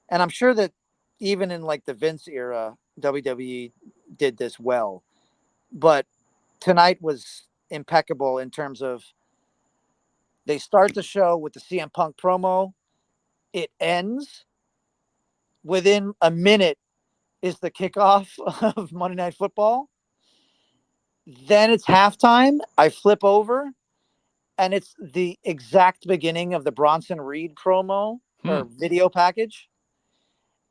And I'm sure that even in like the Vince era, WWE did this well. But tonight was impeccable in terms of they start the show with the CM Punk promo. It ends within a minute is the kickoff of Monday Night Football. Then it's halftime. I flip over and it's the exact beginning of the Bronson Reed promo or video package.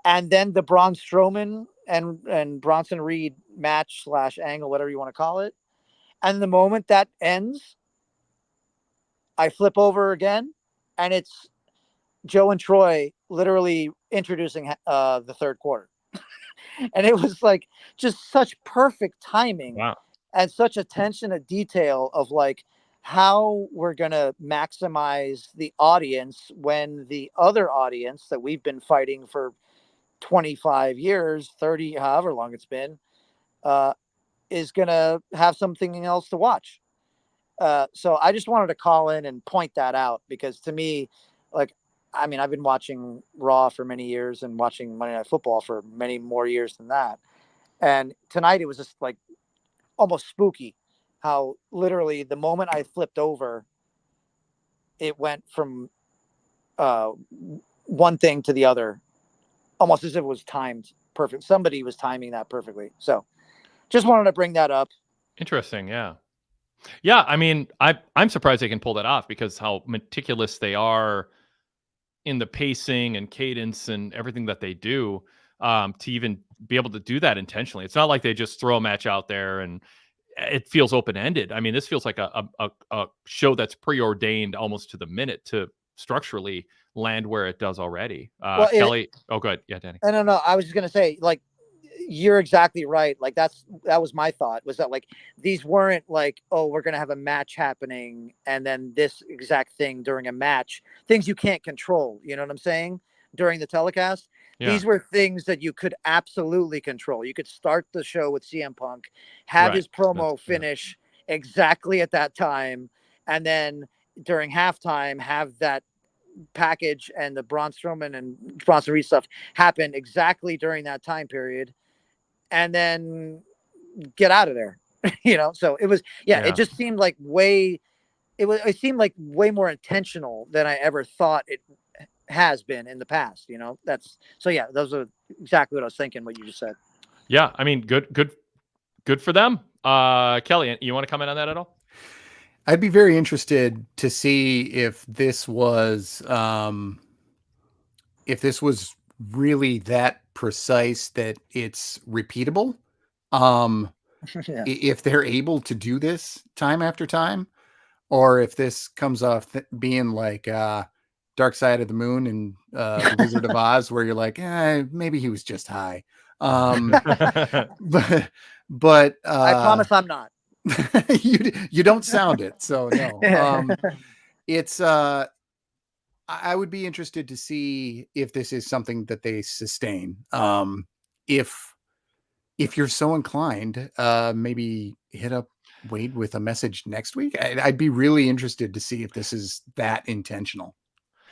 And then the Braun Strowman and Bronson Reed match / angle, whatever you want to call it. And the moment that ends, I flip over again and it's Joe and Troy literally introducing the third quarter. And it was like just such perfect timing. Wow. And such attention to detail of like how we're going to maximize the audience when the other audience that we've been fighting for 25 years, 30, however long it's been, is going to have something else to watch. So I just wanted to call in and point that out because to me, like, I mean, I've been watching Raw for many years and watching Monday Night Football for many more years than that. And tonight it was just like almost spooky how literally the moment I flipped over, it went from one thing to the other, almost as if it was timed perfect. Somebody was timing that perfectly. So just wanted to bring that up. Interesting. Yeah. Yeah. I mean, I'm surprised they can pull that off because how meticulous they are in the pacing and cadence and everything that they do to even be able to do that intentionally. It's not like they just throw a match out there and it feels open-ended. I mean, this feels like a show that's preordained almost to the minute to structurally land where it does already. Kelly. Oh, good. Yeah, Danny. I don't know. I was just going to say, like, you're exactly right. Like that was my thought, was that like these weren't like, oh, we're going to have a match happening and then this exact thing during a match, things you can't control. You know what I'm saying? During the telecast, these were things that you could absolutely control. You could start the show with CM Punk, have his promo finish exactly at that time. And then during halftime, have that package and the Braun Strowman and Bronson Reed stuff happen exactly during that time period. And then get out of there, So it was, it just seemed like it seemed like way more intentional than I ever thought it has been in the past, those are exactly what I was thinking, what you just said. Yeah. I mean, good for them. Kelly, you want to comment on that at all? I'd be very interested to see if this was really that precise that it's repeatable. If they're able to do this time after time, or if this comes off being like Dark Side of the Moon and the Wizard of Oz, where you're like, maybe he was just high. But I promise I'm not. you don't sound it, so no. It's I would be interested to see if this is something that they sustain. If you're so inclined, maybe hit up Wade with a message next week. I'd be really interested to see if this is that intentional.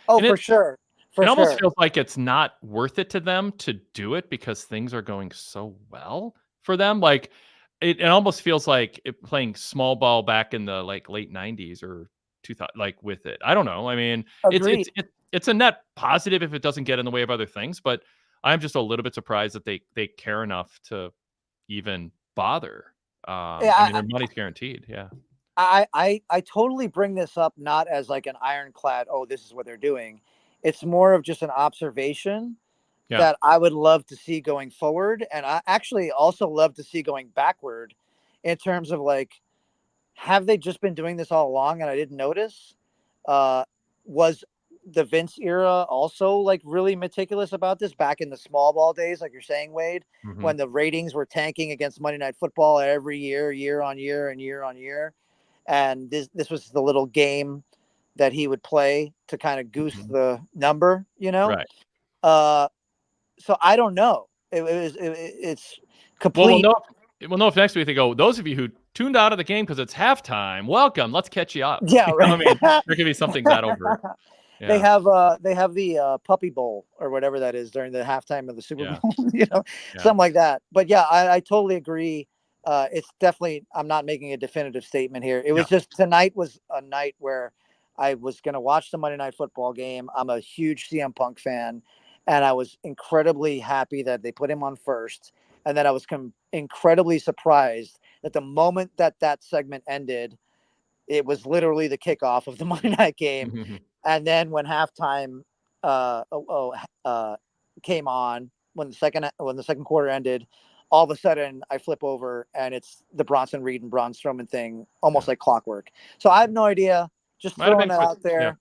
Oh, for sure. It almost feels like it's not worth it to them to do it because things are going so well for them. Like it almost feels like playing small ball back in the like late 90s or 2000, like with it. I don't know. I mean, it's a net positive if it doesn't get in the way of other things. But I'm just a little bit surprised that they care enough to even bother. Yeah, I mean, their money's guaranteed. Yeah. I totally bring this up not as like an ironclad, oh, this is what they're doing. It's more of just an observation Yeah. that I would love to see going forward. And I actually also love to see going backward in terms of like, have they just been doing this all along and I didn't notice? Was the Vince era also like really meticulous about this back in the small ball days, like you're saying, Wade, Mhm. when the ratings were tanking against Monday Night Football every year, year on year and year on year? And this was the little game that he would play to kind of goose Mhm. the number, you know? Right. So I don't know. It's Well, complete. we'll know if next week they go, those of you who tuned out of the game because it's halftime, welcome. Let's catch you up. Yeah, You know right. what I mean, there could be something that over. They Yeah. have the Puppy Bowl or whatever that is during the halftime of the Super Yeah. Bowl, you know, Yeah. something like that. But yeah, I totally agree. It's definitely, I'm not making a definitive statement here. It was just, tonight was a night where I was going to watch the Monday Night Football game. I'm a huge CM Punk fan, and I was incredibly happy that they put him on first. And then I was incredibly surprised that the moment that that segment ended, it was literally the kickoff of the Monday night game. Mhm. And then when halftime came on, when the second quarter ended, all of a sudden I flip over and it's the Bronson Reed and Braun Strowman thing, almost like clockwork. So I have no idea. Just Might have throwing been it out there. Yeah.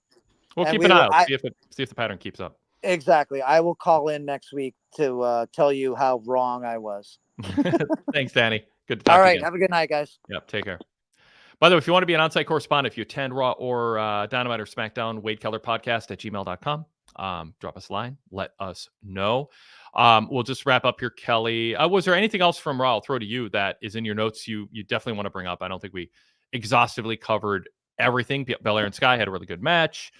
We'll And keep we an eye will- out. See if the pattern keeps up. Exactly. I will call in next week to tell you how wrong I was. Thanks, Danny. Good to talk All to you right. again. Have a good night, guys. Yep. Take care. By the way, if you want to be an on-site correspondent, if you attend Raw or Dynamite or SmackDown, wadekellerpodcast at gmail.com. Drop us a line. Let us know. We'll just wrap up here, Kelly. Was there anything else from Raw? I'll throw to you that is in your notes you definitely want to bring up. I don't think we exhaustively covered everything. Belair and Sky had a really good match.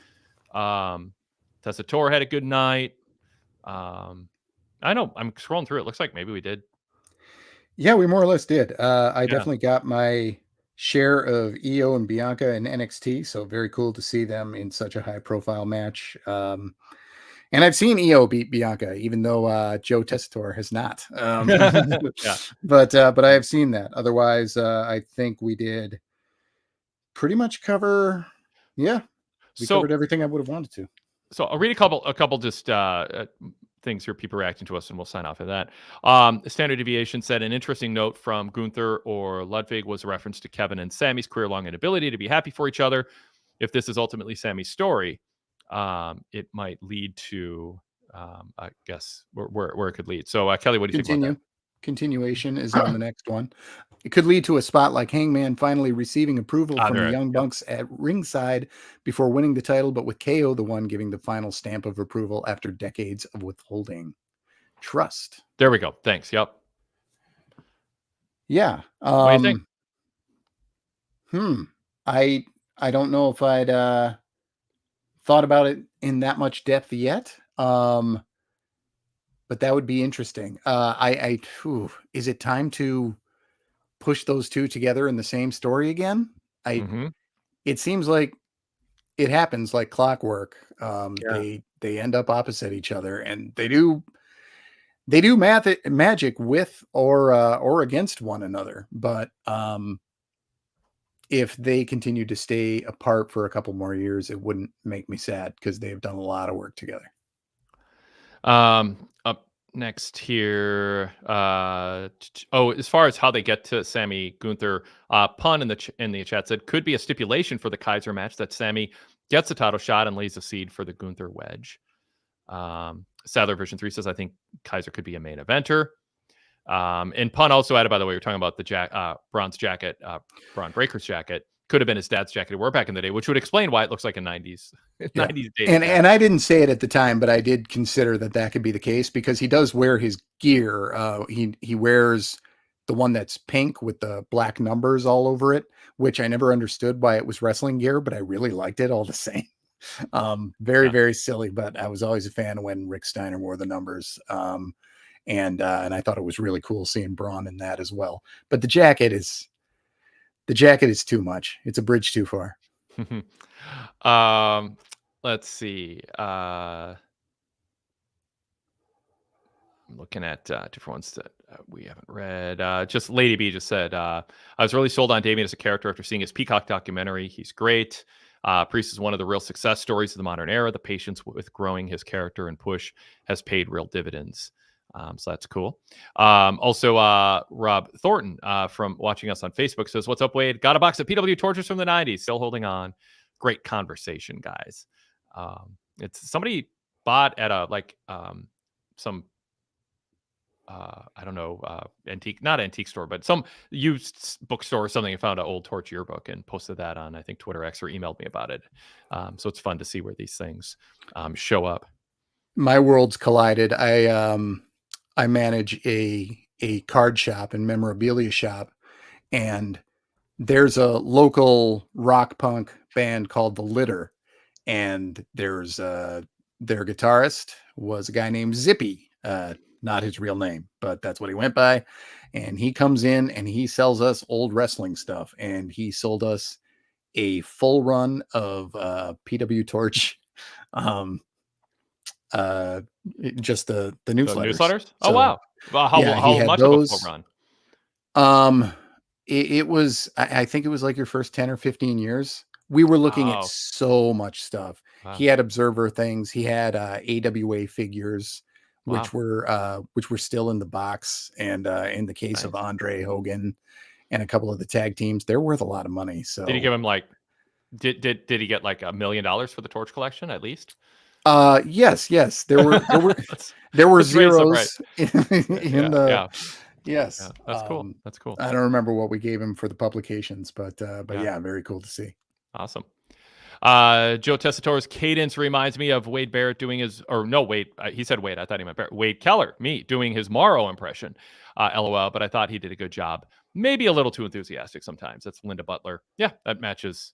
Tessa Tor had a good night. I know. I'm scrolling through. It looks like maybe we did. Yeah, we more or less did. I Yeah. definitely got my share of Io and Bianca in NXT, so very cool to see them in such a high-profile match. And I've seen Io beat Bianca, even though Joe Tessitore has not. Yeah. But I have seen that. Otherwise, I think we did pretty much cover. Yeah, we covered everything I would have wanted to. So I'll read a couple just things here, people reacting to us, and we'll sign off of that. Standard Deviation said an interesting note from Gunther or Ludwig was a reference to Kevin and Sammy's career-long inability to be happy for each other. If this is ultimately Sammy's story, it might lead to, I guess, where it could lead. So Kelly, what do you think about that? Continuation is on the next one. It could lead to a spot like Hangman finally receiving approval from the Young Bucks at ringside before winning the title, but with KO the one giving the final stamp of approval after decades of withholding trust. There we go. Thanks. Yep. Yeah. What do you think? I don't know if I'd thought about it in that much depth yet. But that would be interesting. Is it time to push those two together in the same story again? It seems like it happens like clockwork. They end up opposite each other, and they do magic with or against one another. But if they continue to stay apart for a couple more years, it wouldn't make me sad because they've done a lot of work together. Up next here. As far as how they get to Sammy Gunther, Pun in the chat said could be a stipulation for the Kaiser match that Sammy gets a title shot and lays the seed for the Gunther wedge. Sadler version 3 says I think Kaiser could be a main eventer. And Pun also added, by the way, we're talking about the Braun's jacket, Braun Breaker's jacket. Could have been his dad's jacket at work back in the day, which would explain why it looks like a 90s dating. And I didn't say it at the time, but I did consider that could be the case because he does wear his gear. He wears the one that's pink with the black numbers all over it, which I never understood why it was wrestling gear, but I really liked it all the same. Very silly, but I was always a fan when Rick Steiner wore the numbers. And I thought it was really cool seeing Braun in that as well. But the jacket is too much. It's a bridge too far. let's see. I'm looking at different ones that we haven't read. Just Lady B just said, I was really sold on Damien as a character after seeing his Peacock documentary. He's great. Priest is one of the real success stories of the modern era. The patience with growing his character and push has paid real dividends. So that's cool. Also, Rob Thornton from watching us on Facebook says, "What's up, Wade? Got a box of PWTorches from the 90s. Still holding on. Great conversation, guys." It's somebody bought at a some I don't know, not antique store, but some used bookstore or something, and found an old Torch yearbook and posted that on, I think, Twitter X, or emailed me about it. So it's fun to see where these things show up. My worlds collided. I manage a card shop and memorabilia shop, and there's a local rock punk band called The Litter, and there's their guitarist was a guy named Zippy. Not his real name, but that's what he went by. And he comes in and he sells us old wrestling stuff. And he sold us a full run of PWTorch, just the newsletters. Newsletters? Oh, wow. Well, how much of a full run? It was, I think it was like your first 10 or 15 years. We were looking at so much stuff. Wow. He had Observer things. He had AWA figures, which were still in the box, and in the case of Andre Hogan and a couple of the tag teams, they're worth a lot of money. So did he give him did he get like $1 million for the Torch collection at least? Yes. There were zeros in the. Yes. Yeah, that's cool. That's cool. I don't remember what we gave him for the publications, but yeah, very cool to see. Awesome. Joe Tessitore's cadence reminds me of Wade Barrett doing his, or no, Wade, he said Wade, I thought he meant Barrett. Wade Keller, me, doing his Morrow impression, LOL, but I thought he did a good job. Maybe a little too enthusiastic sometimes. That's Linda Butler. Yeah, that matches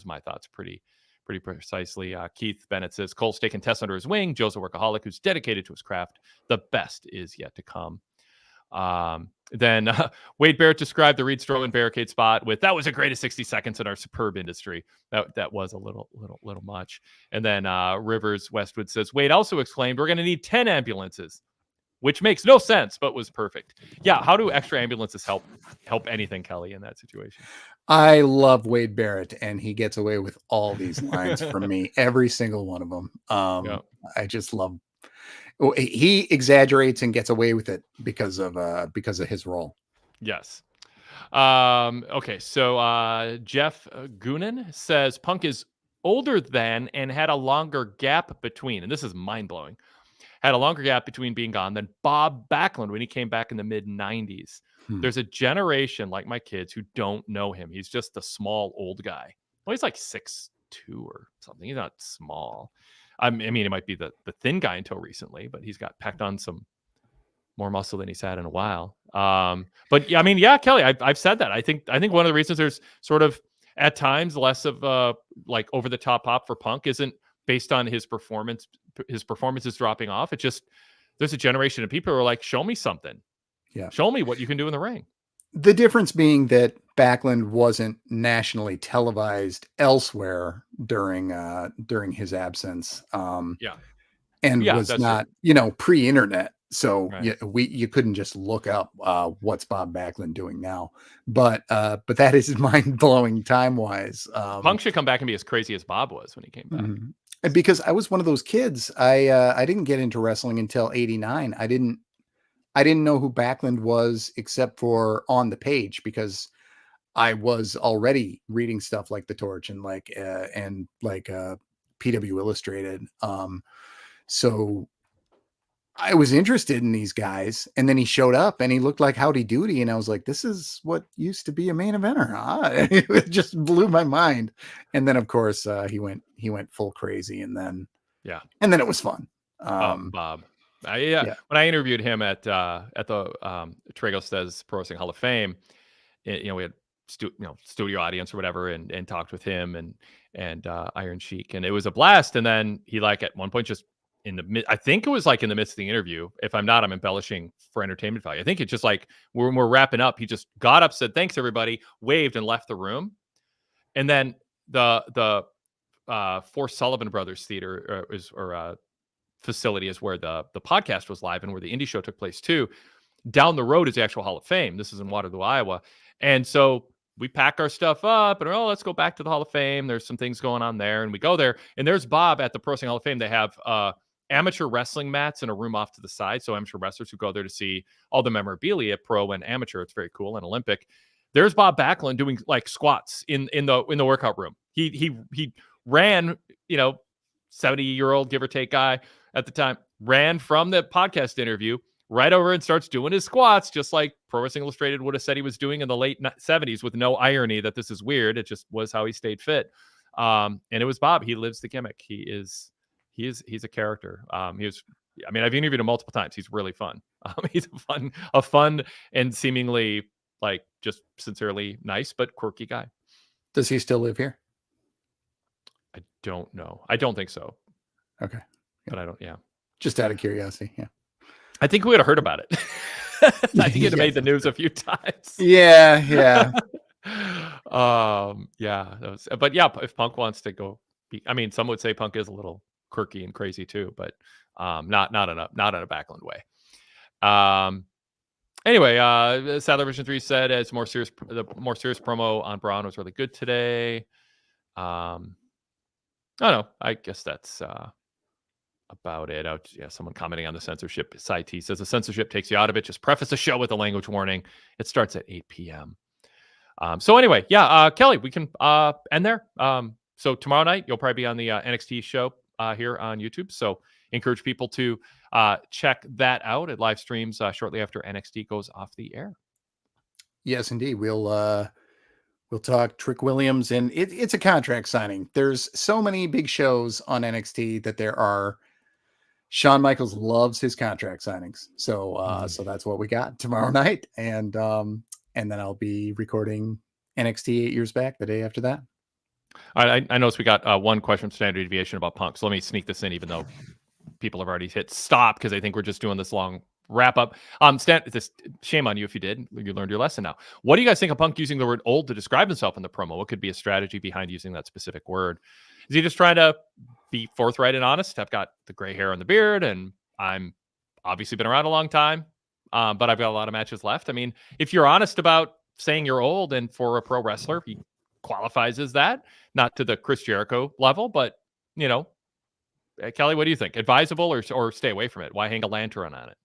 my thoughts pretty precisely. Keith Bennett says, Cole's taking Tess under his wing. Joe's a workaholic who's dedicated to his craft. The best is yet to come. Then Wade Barrett described the Reed Strowman barricade spot with, "That was the greatest 60 seconds in our superb industry." That was a little much. And then Rivers Westwood says, Wade also exclaimed, "We're going to need 10 ambulances," which makes no sense, but was perfect. Yeah, how do extra ambulances help anything, Kelly, in that situation? I love Wade Barrett, and he gets away with all these lines from me, every single one of them. I just love. He exaggerates and gets away with it because of his role. Yes. Okay. So Jeff Goonan says Punk is older than and had a longer gap between, and this is mind blowing. Had a longer gap between being gone than Bob Backlund when he came back in the mid 90s. There's a generation like my kids who don't know him. He's just a small old guy. Well, he's like 6'2" or something. He's not small. I mean, it might be the thin guy until recently, but he's got packed on some more muscle than he's had in a while. But yeah, I mean, yeah, Kelly, I've said that. I think one of the reasons there's sort of at times less of like over the top pop for Punk isn't based on his performance. His performance is dropping off. It's just there's a generation of people who are like, show me something. Yeah, show me what you can do in the ring. The difference being that Backlund wasn't nationally televised elsewhere during his absence. And was not, pre-internet. So you couldn't just look up what's Bob Backlund doing now. But that is mind blowing time wise. Punk should come back and be as crazy as Bob was when he came back. Mm-hmm. Because I was one of those kids. I didn't get into wrestling until '89. I didn't know who Backlund was except for on the page, because I was already reading stuff like The Torch and PW Illustrated. So I was interested in these guys, and then he showed up and he looked like Howdy Doody, and I was like, this is what used to be a main eventer, huh? It just blew my mind. And then of course he went full crazy, and then it was fun. Bob. When I interviewed him at the Tragos Pro Wrestling Hall of Fame, we had studio audience or whatever, and talked with him and Iron Sheik, and it was a blast. And then he at one point just I think it was in the midst of the interview. If I'm not, I'm embellishing for entertainment value. I think it's just when we're wrapping up, he just got up, said thanks everybody, waved, and left the room. And then the For Sullivan Brothers Theater facility is where the podcast was live and where the indie show took place too. Down the road is the actual Hall of Fame. This is in Waterloo, Iowa. And so we pack our stuff up and, let's go back to the Hall of Fame. There's some things going on there. And we go there. And there's Bob at the Pro Wrestling Hall of Fame. They have amateur wrestling mats in a room off to the side. So amateur wrestlers who go there to see all the memorabilia, pro and amateur. It's very cool and Olympic. There's Bob Backlund doing like squats in the workout room. He ran, 70-year-old give or take guy at the time, ran from the podcast interview right over and starts doing his squats, just like Pro Wrestling Illustrated would have said he was doing in the late 70s, with no irony that this is weird. It just was how he stayed fit. And it was Bob. He lives the gimmick. He's a character. I've interviewed him multiple times. He's really fun. He's a fun and seemingly like just sincerely nice, but quirky guy. Does he still live here? I don't know. I don't think so. Okay. But I don't, yeah. Just out of curiosity. Yeah. I think we would have heard about it. I think it made the news a few times. Yeah. But yeah, if Punk wants to go, some would say Punk is a little quirky and crazy too, but not in a Backlund way. Anyway, Sadler Vision 3 said the more serious promo on Braun was really good today. I don't know. I guess that's about it. Someone commenting on the censorship site. He says the censorship takes you out of it. Just preface the show with a language warning. It starts at 8 p.m. So anyway, Kelly, we can end there. So tomorrow night, you'll probably be on the NXT show here on YouTube. So encourage people to check that out. It live streams shortly after NXT goes off the air. Yes, indeed. We'll talk Trick Williams, and it's a contract signing. There's so many big shows on NXT that there are. Shawn Michaels loves his contract signings. So that's what we got tomorrow night. And then I'll be recording NXT 8 years back the day after that. I noticed we got one question from Standard Deviation about Punk. So let me sneak this in, even though people have already hit stop because they think we're just doing this long wrap up. Shame on you if you did. You learned your lesson now. What do you guys think of Punk using the word old to describe himself in the promo? What could be a strategy behind using that specific word? Is he just trying to be forthright and honest? I've got the gray hair and the beard, and I'm obviously been around a long time, but I've got a lot of matches left. I mean, if you're honest about saying you're old, and for a pro wrestler, he qualifies as that, not to the Chris Jericho level, but Kelly, what do you think? Advisable or stay away from it? Why hang a lantern on it?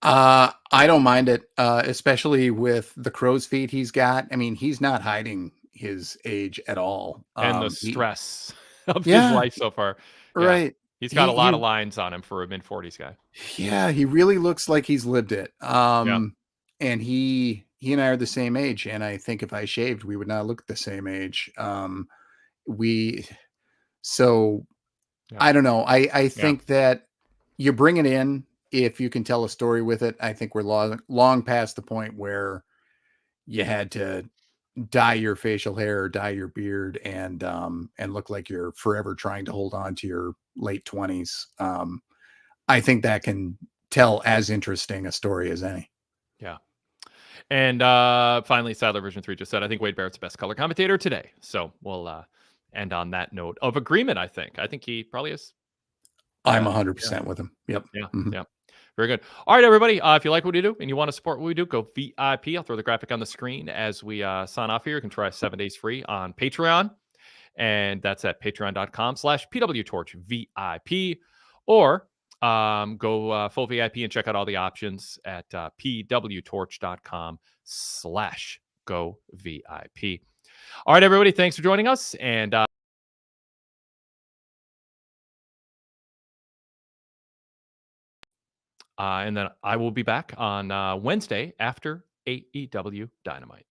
I don't mind it, especially with the crow's feet he's got. I mean, he's not hiding his age at all. And the stress of his life so far. Yeah. Right. He's got a lot of lines on him for a mid-40s guy. Yeah, he really looks like he's lived it. And he and I are the same age. And I think if I shaved, we would not look the same age. I don't know. I think that you bring it in if you can tell a story with it. I think we're long past the point where you had to dye your facial hair or dye your beard and look like you're forever trying to hold on to your late 20s. I think that can tell as interesting a story as any. Yeah. And finally, Sadler Version 3 just said, I think Wade Barrett's the best color commentator today. So we'll end on that note of agreement, I think. I think he probably is. I'm 100% with him. Yep. Yeah. Mm-hmm. Yeah. Very good. All right, everybody. If you like what we do and you want to support what we do, go VIP. I'll throw the graphic on the screen as we sign off here. You can try 7 days free on Patreon. And that's at patreon.com/PWTorch VIP. Or go full VIP and check out all the options at pwtorch.com/go VIP. All right, everybody. Thanks for joining us. And then I will be back on Wednesday after AEW Dynamite.